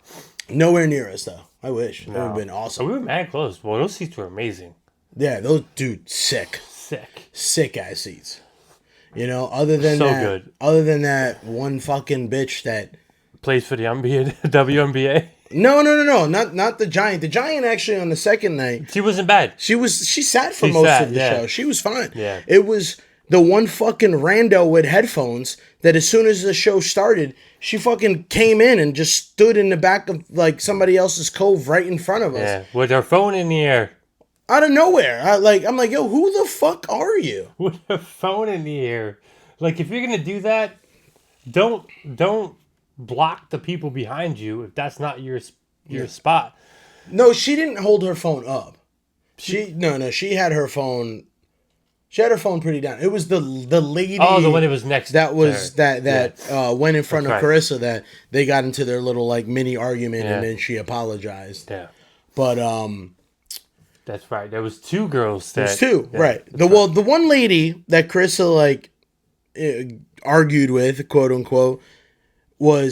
Nowhere near us, though. I wish. That would have been awesome. We were mad close. Well, those seats were amazing. Yeah, those, dude, sick. Sick ass seats. You know, other than that one fucking bitch that plays for the WNBA. No, not the Giant. The Giant actually on the second night, she wasn't bad. She sat for most of the show. She was fine. Yeah. It was the one fucking rando with headphones that as soon as the show started, she fucking came in and just stood in the back of like somebody else's cove right in front of us. Yeah, with her phone in the air. Out of nowhere. I'm like, yo, who the fuck are you? With her phone in the air. Like, if you're gonna do that, don't block the people behind you if that's not your spot. No, she didn't hold her phone up. She had her phone. She had her phone pretty down. It was the lady. Oh, the one that was next. That was went in front of Carissa. That they got into their little like mini argument, and then she apologized. Yeah. But that's right. There was 2 girls. There's 2, right? The one lady that Carissa like argued with, quote unquote,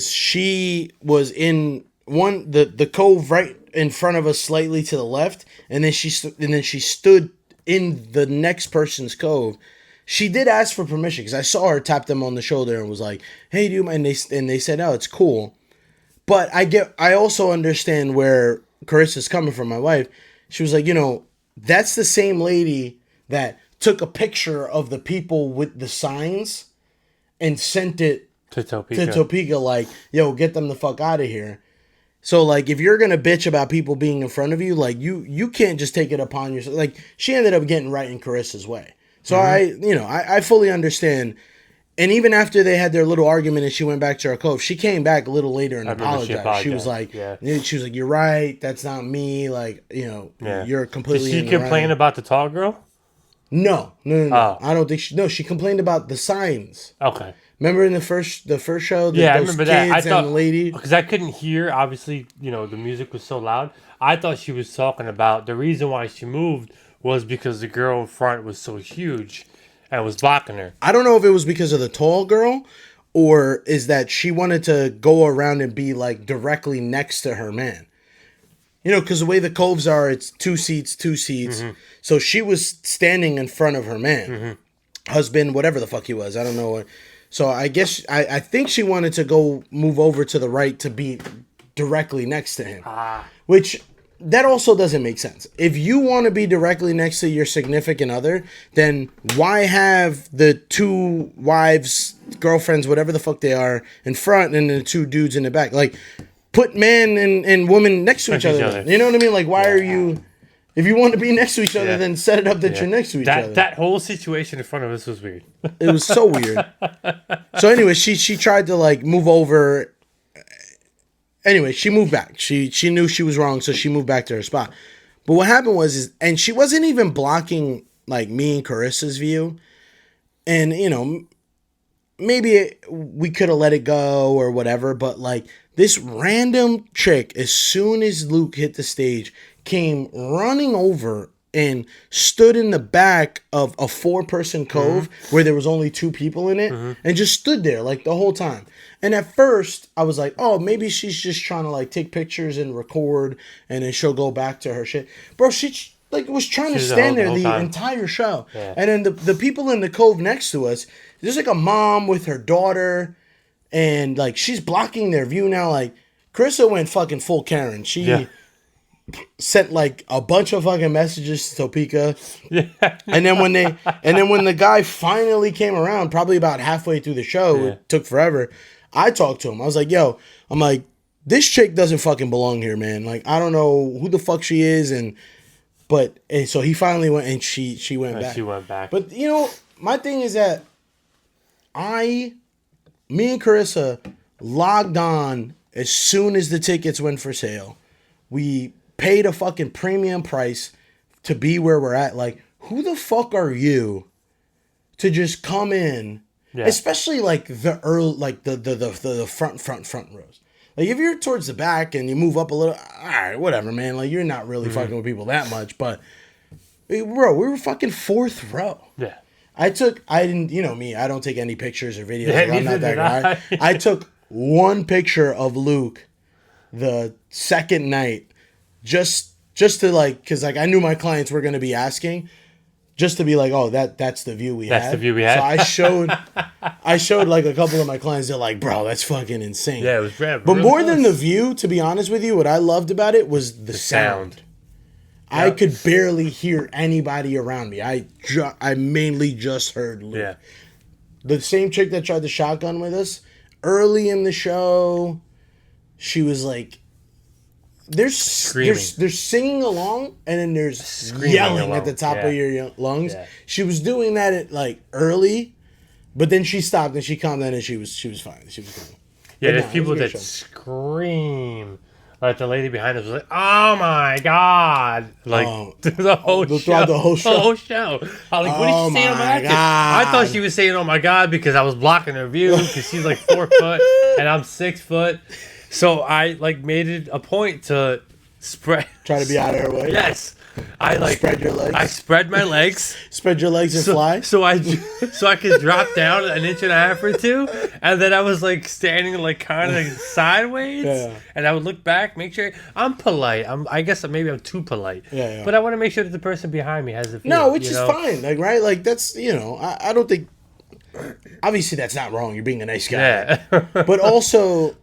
she was in the cove right in front of us, slightly to the left, and then she stood in the next person's cove. She did ask for permission because I saw her tap them on the shoulder and was like, "Hey, do you mind?" And they said, "Oh, it's cool." But I also understand where Carissa's coming from. My wife, she was like, that's the same lady that took a picture of the people with the signs and sent it to Topeka, like, yo, get them the fuck out of here. So, like, if you're going to bitch about people being in front of you, like, you can't just take it upon yourself. Like, she ended up getting right in Carissa's way. So, I fully understand And even after they had their little argument and she went back to her cove, she came back a little later and I remember she apologized. She was like, she was like, "You're right. That's not me. Like, you're completely." Did she complain about the tall girl? No. Oh. I don't think she. No, she complained about the signs. Okay. Remember in the first show? I remember that. I thought and the lady, because I couldn't hear. Obviously, the music was so loud. I thought she was talking about the reason why she moved was because the girl in front was so huge and was blocking her. I don't know if it was because of the tall girl, or is that she wanted to go around and be like directly next to her man. Because the way the coves are, it's 2 seats. Mm-hmm. So she was standing in front of her man, husband, whatever the fuck he was. I don't know. So I guess I think she wanted to go move over to the right to be directly next to him, which that also doesn't make sense. If you want to be directly next to your significant other, then why have the 2 wives, girlfriends, whatever the fuck they are, in front and the 2 dudes in the back? Like, put man and woman next to each other. You know what I mean? Like, why are you... If you want to be next to each other, then set it up that you're next to each other. That whole situation in front of us was weird. It was so weird. So anyway, she tried to like move over. Anyway, she moved back. She knew she was wrong, so she moved back to her spot. But what happened was, and she wasn't even blocking like me and Carissa's view. And maybe we could have let it go or whatever. But like this random chick, as soon as Luke hit the stage, came running over and stood in the back of a 4-person cove where there was only 2 people in it and just stood there like the whole time. And at first I was like, oh, maybe she's just trying to like take pictures and record and then she'll go back to her shit. Bro, she like was trying to stand there the entire show. Yeah. And then the people in the cove next to us, there's like a mom with her daughter and like she's blocking their view now. Like Carissa went fucking full Karen. She sent like a bunch of fucking messages to Topeka. And then when the guy finally came around, probably about halfway through the show, it took forever. I talked to him. I was like, yo, I'm like, this chick doesn't fucking belong here, man. Like, I don't know who the fuck she is. And so he finally went and she went back. She went back. But my thing is that me and Carissa logged on as soon as the tickets went for sale. We paid a fucking premium price to be where we're at. Like, who the fuck are you to just come in, especially like the early, like the front rows. Like if you're towards the back and you move up a little, all right, whatever, man. Like you're not really fucking with people that much, but bro, we were fucking 4th row. Yeah. I didn't, me, I don't take any pictures or videos. Like, I'm not that guy. I took one picture of Luke the second night. Just to like, cause like I knew my clients were gonna be asking, just to be like, oh, that's the view we had. That's the view we had. So I showed like a couple of my clients. They're like, bro, that's fucking insane. Yeah, it was rad. But more than the view, to be honest with you, what I loved about it was the sound. I could barely hear anybody around me. I mainly just heard Luke. Yeah. The same chick that tried the shotgun with us early in the show, she was like. There's singing along and then there's screaming yelling at the top of your lungs. Yeah. She was doing that at like early, but then she stopped and she calmed down and she was fine. She was fine. Yeah, there's people that scream. Like the lady behind us was like, "Oh my god!" Like the whole show. The whole show. The whole show. I was like, "What did she say on my god?" I thought she was saying, "Oh my god," because I was blocking her view because she's like 4 foot and I'm 6 foot. So I like made it a point to try to be out of her way. Yes, I like spread your legs. I spread my legs. Spread your legs and fly. So I could drop down 1.5 or 2 inches, and then I was like standing like kind of sideways, and I would look back, make sure I'm polite. I guess maybe I'm too polite. But I want to make sure that the person behind me has a view. No, which is fine. Like right, like that's I don't think. Obviously, that's not wrong. You're being a nice guy. Yeah. But also.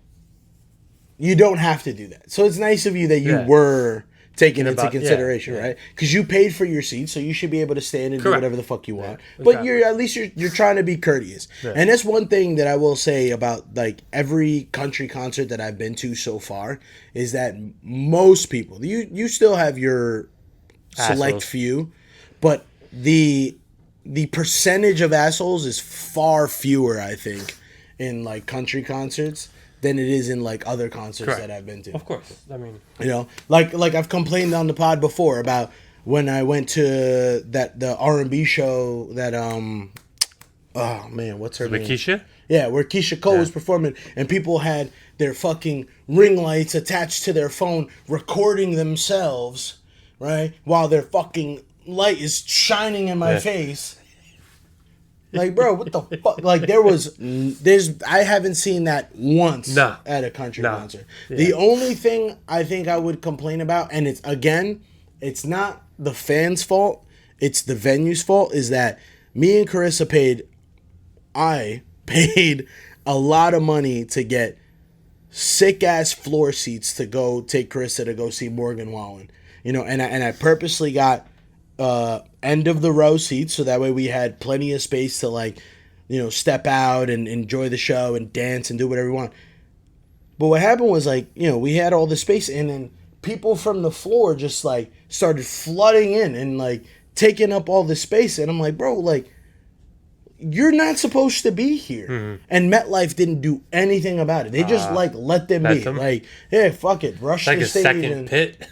You don't have to do that. So it's nice of you that you were taken into consideration, right? Because you paid for your seat, so you should be able to stand and do whatever the fuck you want. But you're trying to be courteous. And that's one thing that I will say about like every country concert that I've been to so far is that most people, you still have your select few, but the the percentage of assholes is far fewer, I think, in like country concerts than it is in like other concerts Correct. that I've been to. Of course. I mean, You know, like I've complained on the pod before about when I went to the R&B show that oh man, what's her name? Keisha? Yeah, where Keisha Cole was performing, and people had their fucking ring lights attached to their phone, recording themselves, right, while their fucking light is shining in my face. Like, bro, what the fuck? Like, I haven't seen that once at a country concert. Yeah. The only thing I think I would complain about, and it's not the fans' fault, it's the venue's fault, is that me and Carissa paid a lot of money to get sick-ass floor seats to go take Carissa to go see Morgan Wallen. You know, and I purposely got end of the row seats so that way we had plenty of space to, like, you know, step out and enjoy the show and dance and do whatever we want. But what happened was, like, you know, we had all the space, and then people from the floor just, like, started flooding in and, like, taking up all the space. And I'm like, bro, like, you're not supposed to be here. Mm-hmm. And MetLife didn't do anything about it. They just, like, let them be. Like, yeah, fuck it. Rush the stage. Like a second pit.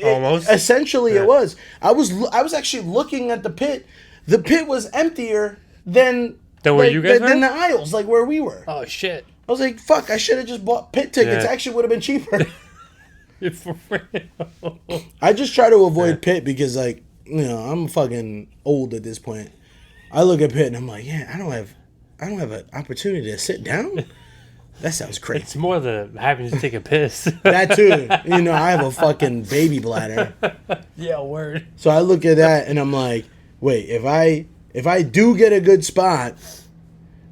Almost. Essentially, it was. I was actually looking at the pit. The pit was emptier than where you guys were? Than the aisles, like where we were. Oh, shit. I was like, fuck, I should have just bought pit tickets. Actually would have been cheaper. For real. I just try to avoid pit because, like, you know, I'm fucking old at this point. I look at pit and I'm like, yeah, I don't have an opportunity to sit down. That sounds crazy. It's more the having to take a piss. That too. You know, I have a fucking baby bladder. Yeah, word. So I look at that and I'm like, wait, if I do get a good spot,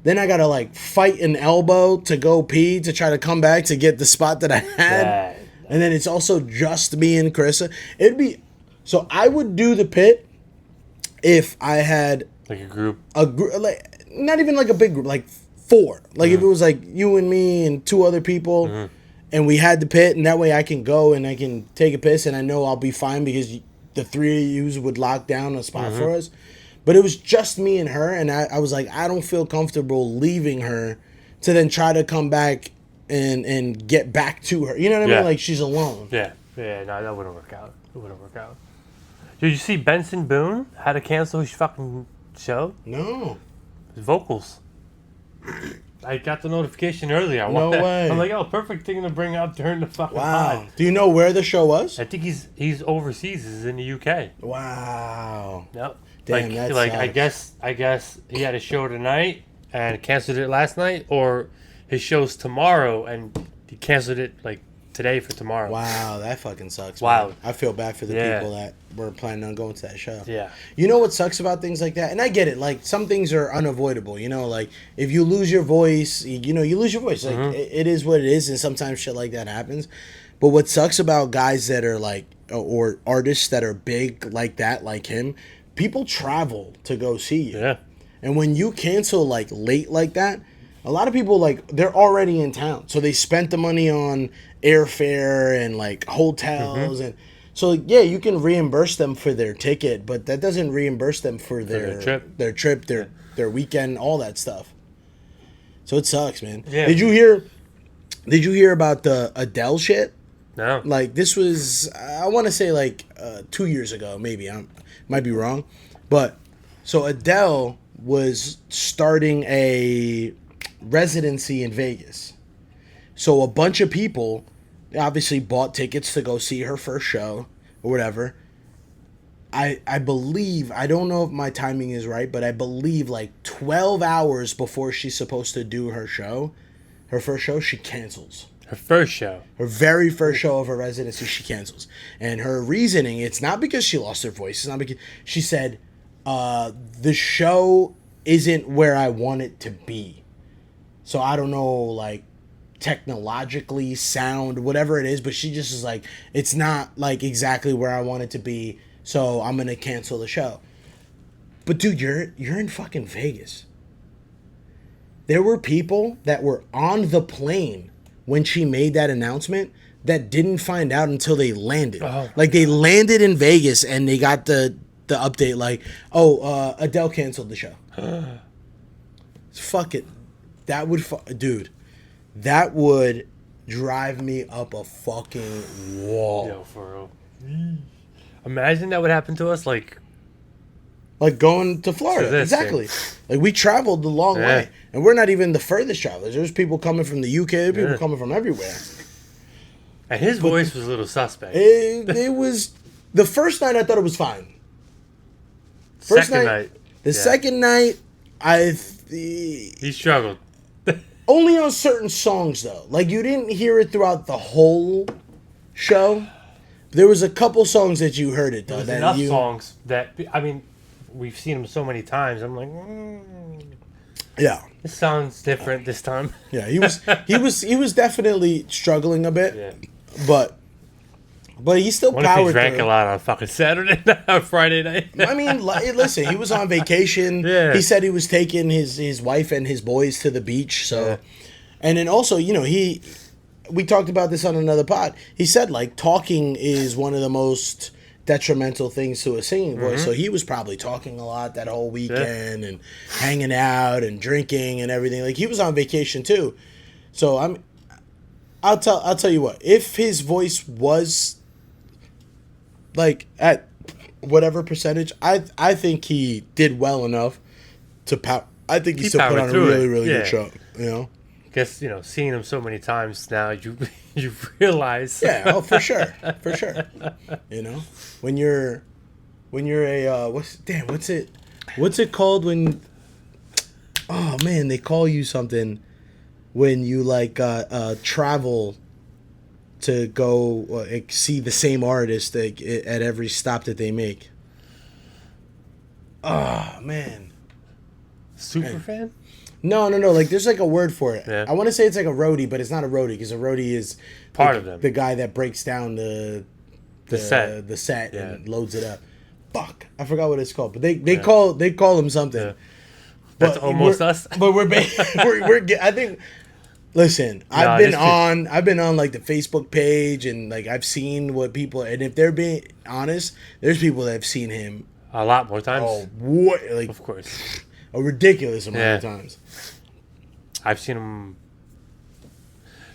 then I gotta, like, fight an elbow to go pee to try to come back to get the spot that I had. And then it's also just me and Carissa. So I would do the pit if I had like a group, like, not even like a big group, like 4. Like, if it was like you and me and 2 other people, and we had the pit, and that way I can go and I can take a piss, and I know I'll be fine because the 3 of you would lock down a spot for us. But it was just me and her, and I was like, I don't feel comfortable leaving her to then try to come back and get back to her. You know what I mean? Like, she's alone. Yeah, no, that wouldn't work out. It wouldn't work out. Did you see Benson Boone had to cancel his fucking show? No. His vocals. I got the notification earlier. No way. I'm like, oh, perfect thing to bring up during the fucking pod. Do you know where the show was? I think he's overseas. He's in the UK. Wow. Yep. Damn, that sucks. I guess he had a show tonight and canceled it last night, or his show's tomorrow and he canceled it like today for tomorrow. Wow, that fucking sucks. Wow. Man. I feel bad for the people that were planning on going to that show. Yeah. You know what sucks about things like that? And I get it. Like, some things are unavoidable. You know, like, if you lose your voice, you lose your voice. Like, it is what it is, and sometimes shit like that happens. But what sucks about guys that are like, or artists that are big like that, like him, people travel to go see you. Yeah. And when you cancel, like, late like that, a lot of people, like, they're already in town. So they spent the money on airfare and, like, hotels. And so, yeah, you can reimburse them for their ticket, but that doesn't reimburse them for their trip, their weekend, all that stuff. So it sucks, man. Yeah. Did you hear about the Adele shit? No. Like, this was, I want to say, like, 2 years ago, maybe. I might be wrong. But, so Adele was starting a residency in Vegas. So a bunch of people obviously bought tickets to go see her first show or whatever. I believe, I don't know if my timing is right, but I believe like 12 hours before she's supposed to do her first show, she cancels. Her first show. Her very first show of her residency, she cancels. And her reasoning, it's not because she lost her voice. It's not because, she said, the show isn't where I want it to be. So I don't know, like, technologically, sound, whatever it is, but she just is like, it's not, like, exactly where I want it to be, so I'm going to cancel the show. But, dude, you're in fucking Vegas. There were people that were on the plane when she made that announcement that didn't find out until they landed. Oh. Like, they landed in Vegas and they got the the update like, oh, Adele canceled the show. Fuck it. That would, dude, that would drive me up a fucking wall. Yo, for real. Imagine that would happen to us, like going to Florida. Exactly. Like, we traveled the long way. And we're not even the furthest travelers. There's people coming from the UK, people coming from everywhere. And his voice was a little suspect. It was... The first night, I thought it was fine. Second night. The second night, he struggled. Only on certain songs, though. Like, you didn't hear it throughout the whole show. There was a couple songs that you heard it, though. There's enough songs that... I mean, we've seen him so many times. I'm like... Yeah. This sounds different this time. Yeah, he was definitely struggling a bit. Yeah. But he still what powered if he drank through. a lot on fucking Saturday night, Friday night? I mean, listen, he was on vacation. Yeah. He said he was taking his wife and his boys to the beach. So, and then also, you know, we talked about this on another pod. He said, like, talking is one of the most detrimental things to a singing voice. So he was probably talking a lot that whole weekend and hanging out and drinking and everything. Like, he was on vacation too. So I'll tell you what, if his voice was like at whatever percentage, I think he did well enough to I think he still put on a really good show, you know. Guess, you know, seeing him so many times now, you realize. Yeah, oh, for sure. You know, when you're a what's it called when? Oh man, they call you something when you like travel to go see the same artist at every stop that they make. Oh man, Super fan? No. Like, there's like a word for it. Yeah. I want to say it's like a roadie, but it's not a roadie because a roadie is part of them. The guy that breaks down the set Yeah. and loads it up. Fuck, I forgot what it's called, but they call him something. Yeah. That's almost us. But we're I think. Listen, I've been on like the Facebook page and like I've seen what people, and if they're being honest, there's people that have seen him a lot more times. Oh, what? Like, of course, a ridiculous amount of times. I've seen him.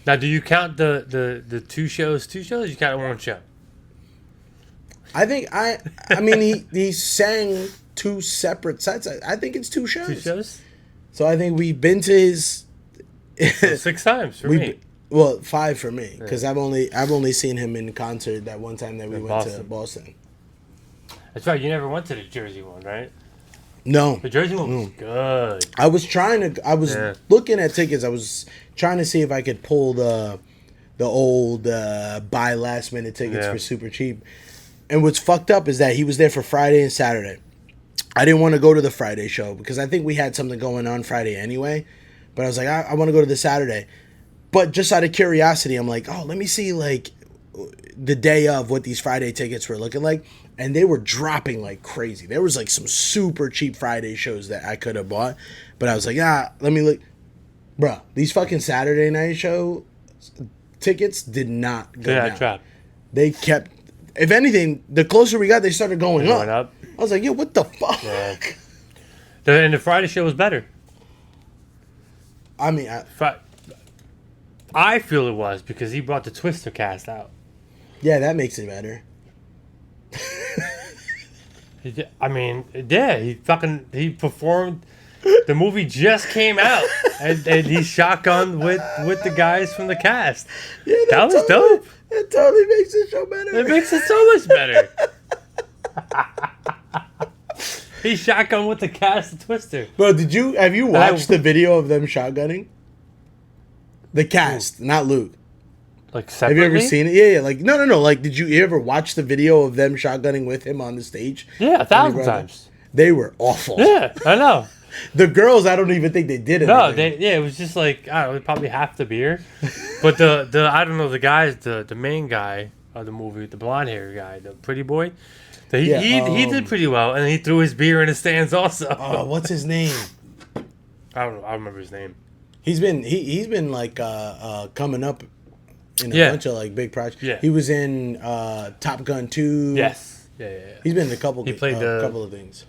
Now, do you count the two shows? Two shows? You count one show? I think I mean he sang two separate sets. I think it's two shows. Two shows. So I think we've been to his. So 6 times for me. Well, 5 for me because I've only seen him in concert that one time that we went to Boston. That's right. You never went to the Jersey one, right? No. The Jersey one was good. I was looking at tickets. I was trying to see if I could pull the old buy last minute tickets for super cheap. And what's fucked up is that he was there for Friday and Saturday. I didn't want to go to the Friday show because I think we had something going on Friday anyway. But I was like, I want to go to the Saturday. But just out of curiosity, I'm like, oh, let me see like the day of what these Friday tickets were looking like. And they were dropping like crazy. There was like some super cheap Friday shows that I could have bought. But I was like, let me look. Bruh, these fucking Saturday night show tickets did not go down. Drop. They kept, if anything, the closer we got, they started going up. I was like, yo, what the fuck? Yeah. And the Friday show was better. I mean, I feel it was because he brought the Twister cast out. Yeah, that makes it better. I mean, yeah, he performed. The movie just came out, and he shotgunned with the guys from the cast. Yeah, that was dope. It totally makes the show better. It makes it so much better. He shotgunned with the cast of Twister. Bro, have you watched the video of them shotgunning? The cast, not Luke. Like separately? Have you ever seen it? Yeah. Like no. Like, did you ever watch the video of them shotgunning with him on the stage? Yeah, 1,000 times. They were awful. Yeah, I know. The girls, I don't even think they did it. No, it was just like, I don't know, probably half the beer. But the I don't know, the guys, the main guy of the movie, the blonde hair guy, the pretty boy, he did pretty well, and he threw his beer in the stands also. Oh, what's his name? I don't know. I don't remember his name. He's been like coming up in a bunch of like big projects. Yeah. He was in Top Gun 2. Yes. Yeah. He's been in a couple. He played couple of things.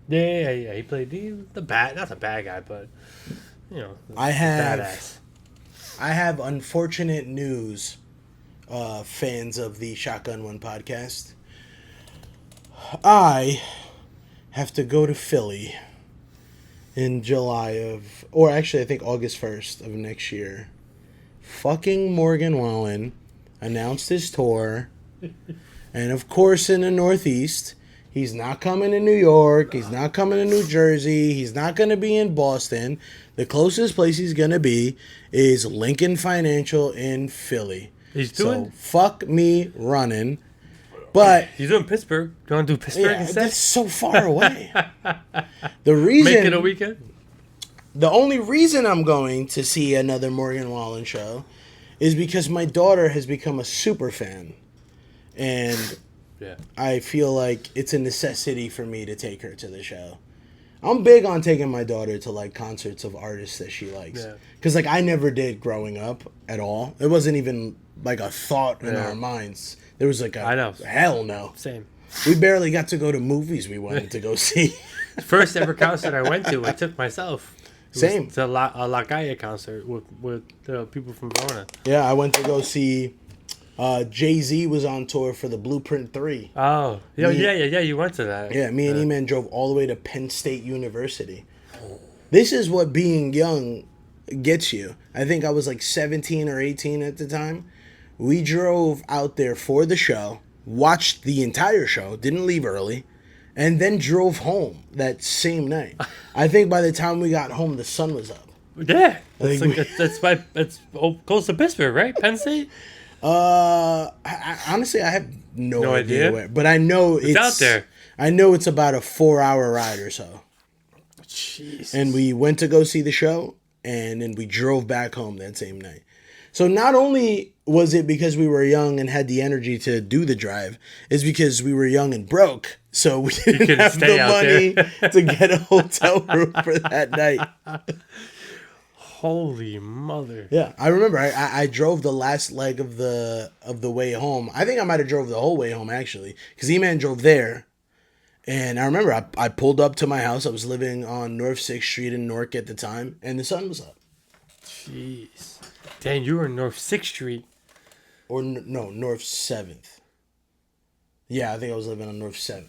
Yeah. He played the bad, not the bad guy, but I the have badass. I have unfortunate news, fans of the Shotgun One podcast. I have to go to Philly in July of, or actually I think August 1st of next year. Fucking Morgan Wallen announced his tour. And of course in the Northeast, he's not coming to New York. He's not coming to New Jersey. He's not going to be in Boston. The closest place he's going to be is Lincoln Financial in Philly. He's doing. So fuck me running. But He's doing Pittsburgh. Do you want to do Pittsburgh yeah, instead? that's so far away. The reason, Make it a weekend. the only reason I'm going to see another Morgan Wallen show is because my daughter has become a super fan. And Yeah. I feel like it's a necessity for me to take her to the show. I'm big on taking my daughter to like concerts of artists that she likes. Yeah. Because like I never did growing up at all. It wasn't even like a thought in Yeah. our minds. There was like a I know. hell no. Same. We barely got to go to movies we wanted to go see. First ever concert I went to, I took myself. It Same. was a La Gaia concert with people from Verona. Yeah, I went to go see Jay-Z was on tour for the Blueprint 3. Oh, yeah, you went to that. Yeah, me and E-Man drove all the way to Penn State University. This is what being young gets you. I think I was like 17 or 18 at the time. We drove out there for the show, watched the entire show, didn't leave early, and then drove home that same night. I think by the time we got home, the sun was up. Yeah, Like, it's close to Pittsburgh, right? Penn State. Honestly, I have no No idea idea? where, but I know it's out there. I know it's about a 4-hour ride or so. Jeez. And we went to go see the show, and then we drove back home that same night. So not only was it because we were young and had the energy to do the drive, it's because we were young and broke, so we didn't couldn't have stay the out money there. to get a hotel room for that night. Holy mother. Yeah, I remember. I drove the last leg of the way home. I think I might have drove the whole way home actually, because E-Man drove there. And I remember I pulled up to my house. I was living on North 6th Street in Newark at the time, and the sun was up. Jeez. Dang, you were in North 6th Street. Or no, North 7th. Yeah, I think I was living on North 7th.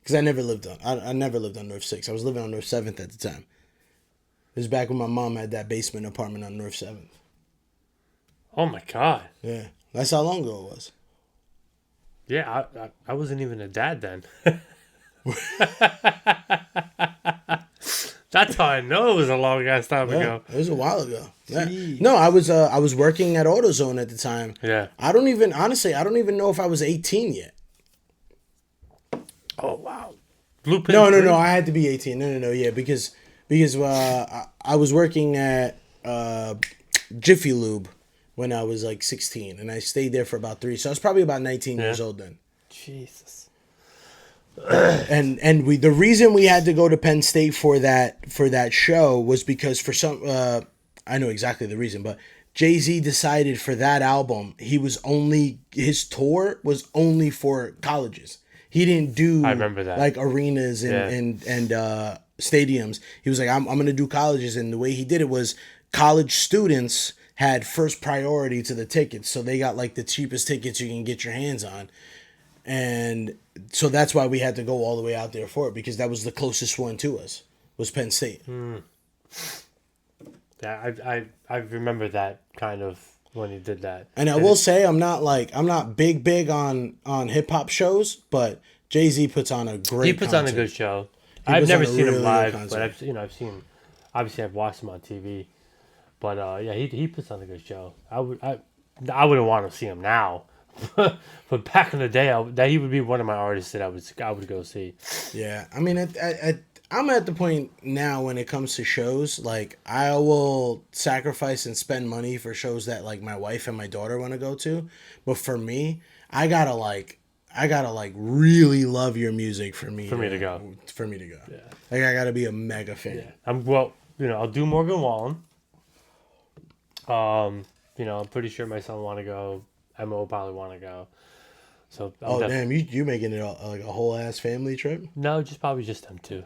Because I never lived on North 6th. I was living on North 7th at the time. It was back when my mom had that basement apartment on North 7th. Oh my God. Yeah, that's how long ago it was. Yeah, I wasn't even a dad then. That's how I know it was a long ass time Yeah, ago. it was a while ago. Yeah. Jeez. No, I was working at AutoZone at the time. Yeah. I don't even know if I was 18 yet. Oh wow. Blueprint. No. I had to be 18. No. Yeah, because I was working at Jiffy Lube when I was like 16, and I stayed there for about 3. So I was probably about 19 years old then. Jesus. And the reason we had to go to Penn State for that show was because for some I know exactly the reason, but Jay-Z decided for that album his tour was only for colleges. He didn't do I remember that. like arenas and stadiums. He was like, I'm gonna do colleges, and the way he did it was college students had first priority to the tickets, so they got like the cheapest tickets you can get your hands on. And so that's why we had to go all the way out there for it, because that was the closest one to us, was Penn State. Yeah, I remember that kind of when he did that. And I will say I'm not big on hip hop shows, but Jay-Z puts on a great He puts on a concert. good show. He I've puts never on a seen really him good live, concert. but obviously I've watched him on TV. But yeah, he puts on a good show. I wouldn't want to see him now. But back in the day, that he would be one of my artists that I would go see. Yeah, I mean, I'm at the point now when it comes to shows, like I will sacrifice and spend money for shows that like my wife and my daughter want to go to, but for me, I gotta really love your music for me to go. Yeah. Like I gotta be a mega fan. Yeah. I'll do Morgan Wallen. I'm pretty sure my son want to go. Emma will probably want to go. So Oh damn, you making it like a whole ass family trip? No, just probably just them two.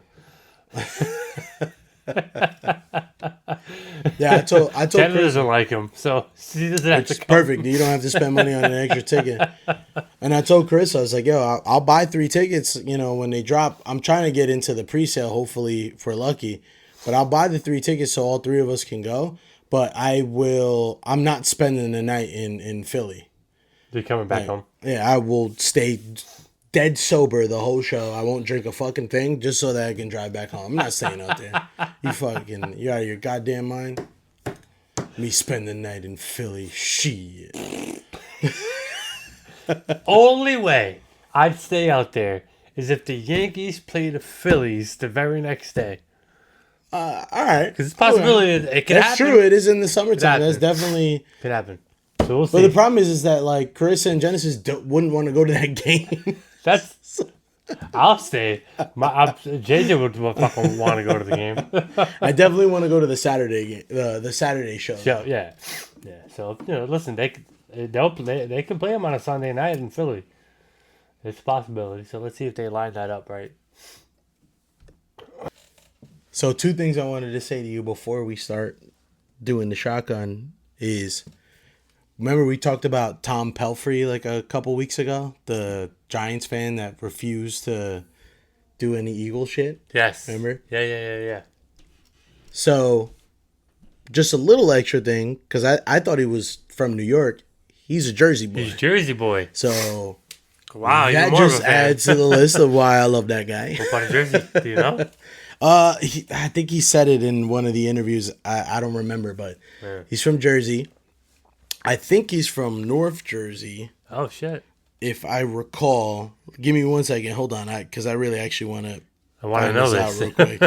Yeah, I told Jenna Chris doesn't like him, so she doesn't have to it's come. perfect. You don't have to spend money on an extra ticket. And I told Chris, I was like, yo, I'll buy 3 tickets, when they drop. I'm trying to get into the pre-sale, hopefully, if we're lucky. But I'll buy the 3 tickets so all 3 of us can go. But I'm not spending the night in Philly. You're coming back home. Yeah, I will stay dead sober the whole show. I won't drink a fucking thing just so that I can drive back home. I'm not staying out there. You're out of your goddamn mind. Me spend the night in Philly. Shit. Only way I'd stay out there is if the Yankees play the Phillies the very next day. All right. Because it's a possibility it could happen. That's true. It is in the summertime. That's definitely could happen. So we'll see. But the problem is that like Carissa and Genesis wouldn't want to go to that game. I'll stay. JJ would fucking want to go to the game. I definitely want to go to the Saturday game, the Saturday show. Yeah. So listen, they can play them on a Sunday night in Philly. It's a possibility. So let's see if they line that up right. So 2 things I wanted to say to you before we start doing the shotgun is, remember we talked about Tom Pelfrey like a couple weeks ago, the Giants fan that refused to do any Eagle shit? Yes. Remember? Yeah. So, just a little extra thing, because I thought he was from New York. He's a Jersey boy. He's a Jersey boy. So, wow, that just adds to the list of why I love that guy. What part of Jersey? Do you know? I think he said it in one of the interviews. I don't remember, but he's from Jersey. I think he's from North Jersey. Oh, shit. If I recall. Give me 1 second. Hold on. Because I really actually want to know this out real quick.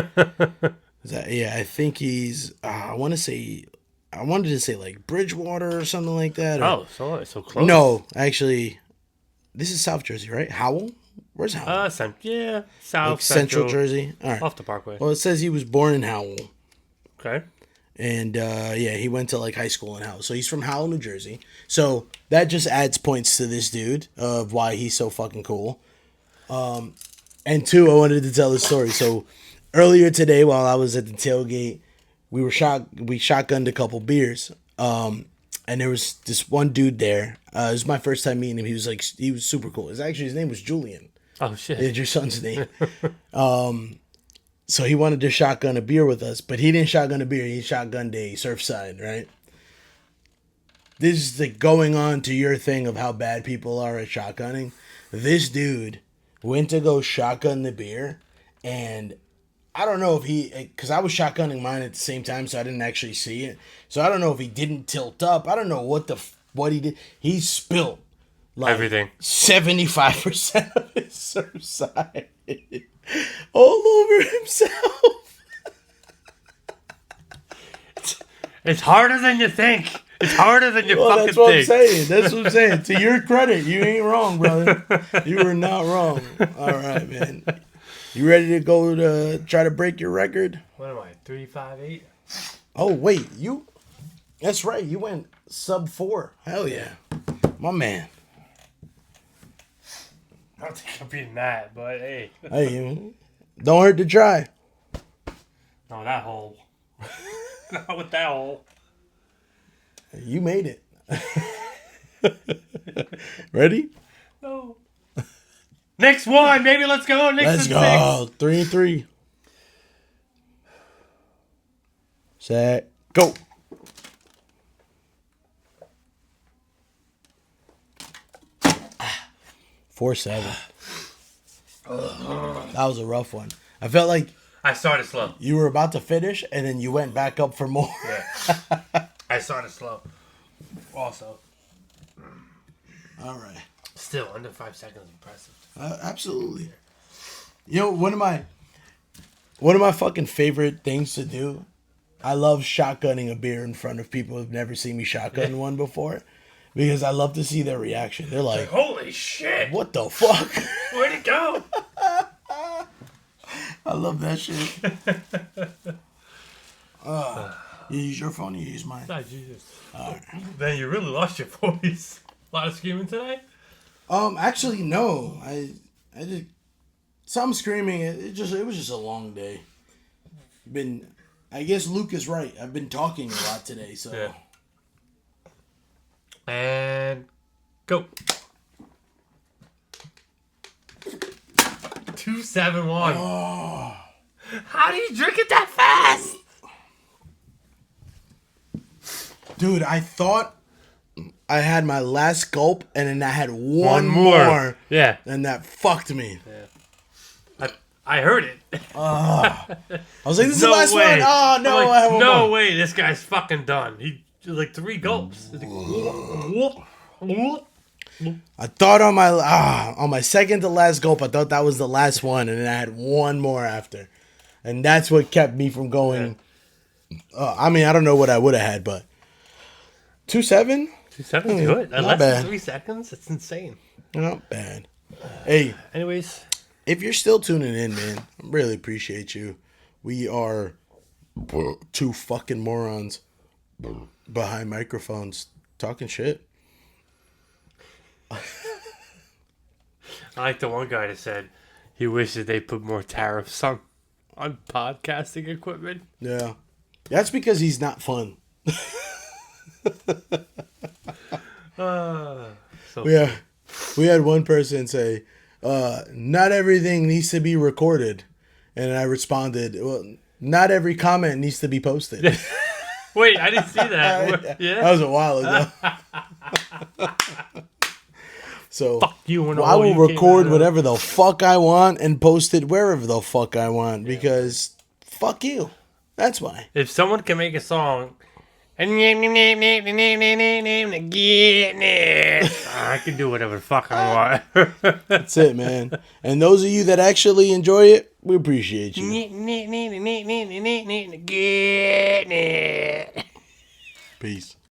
I think he's... I wanted to say like Bridgewater or something like that. Oh, so close. No, actually, this is South Jersey, right? Howell? Where's Howell? South, like Central Jersey. All right. Off the Parkway. Well, it says he was born in Howell. Okay. And, he went to, like, high school in Howell. So he's from Howell, New Jersey. So that just adds points to this dude of why he's so fucking cool. And 2, I wanted to tell the story. So earlier today while I was at the tailgate, we shotgunned a couple beers. And there was this one dude there. It was my first time meeting him. He was super cool. His name was Julian. Oh, shit. It's your son's name. So he wanted to shotgun a beer with us, but he didn't shotgun a beer. He shotgunned a Surfside, right? This is like going on to your thing of how bad people are at shotgunning. This dude went to go shotgun the beer, and I don't know if because I was shotgunning mine at the same time, so I didn't actually see it. So I don't know if he didn't tilt up. I don't know what he did. He spilled like everything. 75% of his Surfside all over himself. It's harder than you think. It's harder than you fucking that's what think. I'm saying. That's what I'm saying. To your credit, you ain't wrong, brother. You were not wrong. All right, man. You ready to go to try to break your record? What am I, 358? Oh, wait. That's right. You went sub 4. Hell yeah. My man. I don't think I'm beating that, but hey. Hey, don't hurt to try. No, that hole. Not with that hole. You made it. Ready? No. Next one, baby. Let's go. Let's go. 3-3. Set. Go. Ah, 4-7. That was a rough one. I felt like I started slow. you were about to finish, and then you went back up for more. Yeah. I started slow. Also. All right. Still, under 5 seconds, impressive. Absolutely. You know, one of my fucking favorite things to do, I love shotgunning a beer in front of people who've never seen me shotgun one before, because I love to see their reaction. They're like, holy shit. What the fuck? Where'd it go? I love that shit. You use your phone, you use mine. Oh, Jesus. All right. Then you really lost your voice. A lot of screaming today? Actually, no. I just some screaming. It was just a long day. I guess Luke is right. I've been talking a lot today, so. Yeah. And go. 271. Oh. How do you drink it that fast? Dude, I thought I had my last gulp, and then I had one more. Yeah. And that fucked me. Yeah. I heard it. I was like, this is the last one. Oh, no. Like, I have one no more. way. This guy's fucking done. He did like 3 gulps. It's like, I thought on my second to last gulp, I thought that was the last one, and then I had one more after, and that's what kept me from going. I mean, I don't know what I would have had, but 2.7. 2.7's good. Not Less bad. than 3 seconds. It's insane. Not bad. Hey, Anyways, if you're still tuning in, man, I really appreciate you. We are 2 fucking morons behind microphones talking shit. I like the one guy that said he wishes they put more tariffs on podcasting equipment. Yeah, that's because he's not fun. We had one person say, not everything needs to be recorded. And I responded, well, not every comment needs to be posted. Wait, I didn't see that. Yeah? That was a while ago. So Fuck you and I all will you record came out of. whatever the fuck I want and post it wherever the fuck I want because fuck you. That's why. If someone can make a song and I can do whatever the fuck I want. That's it, man. And those of you that actually enjoy it, we appreciate you. Peace.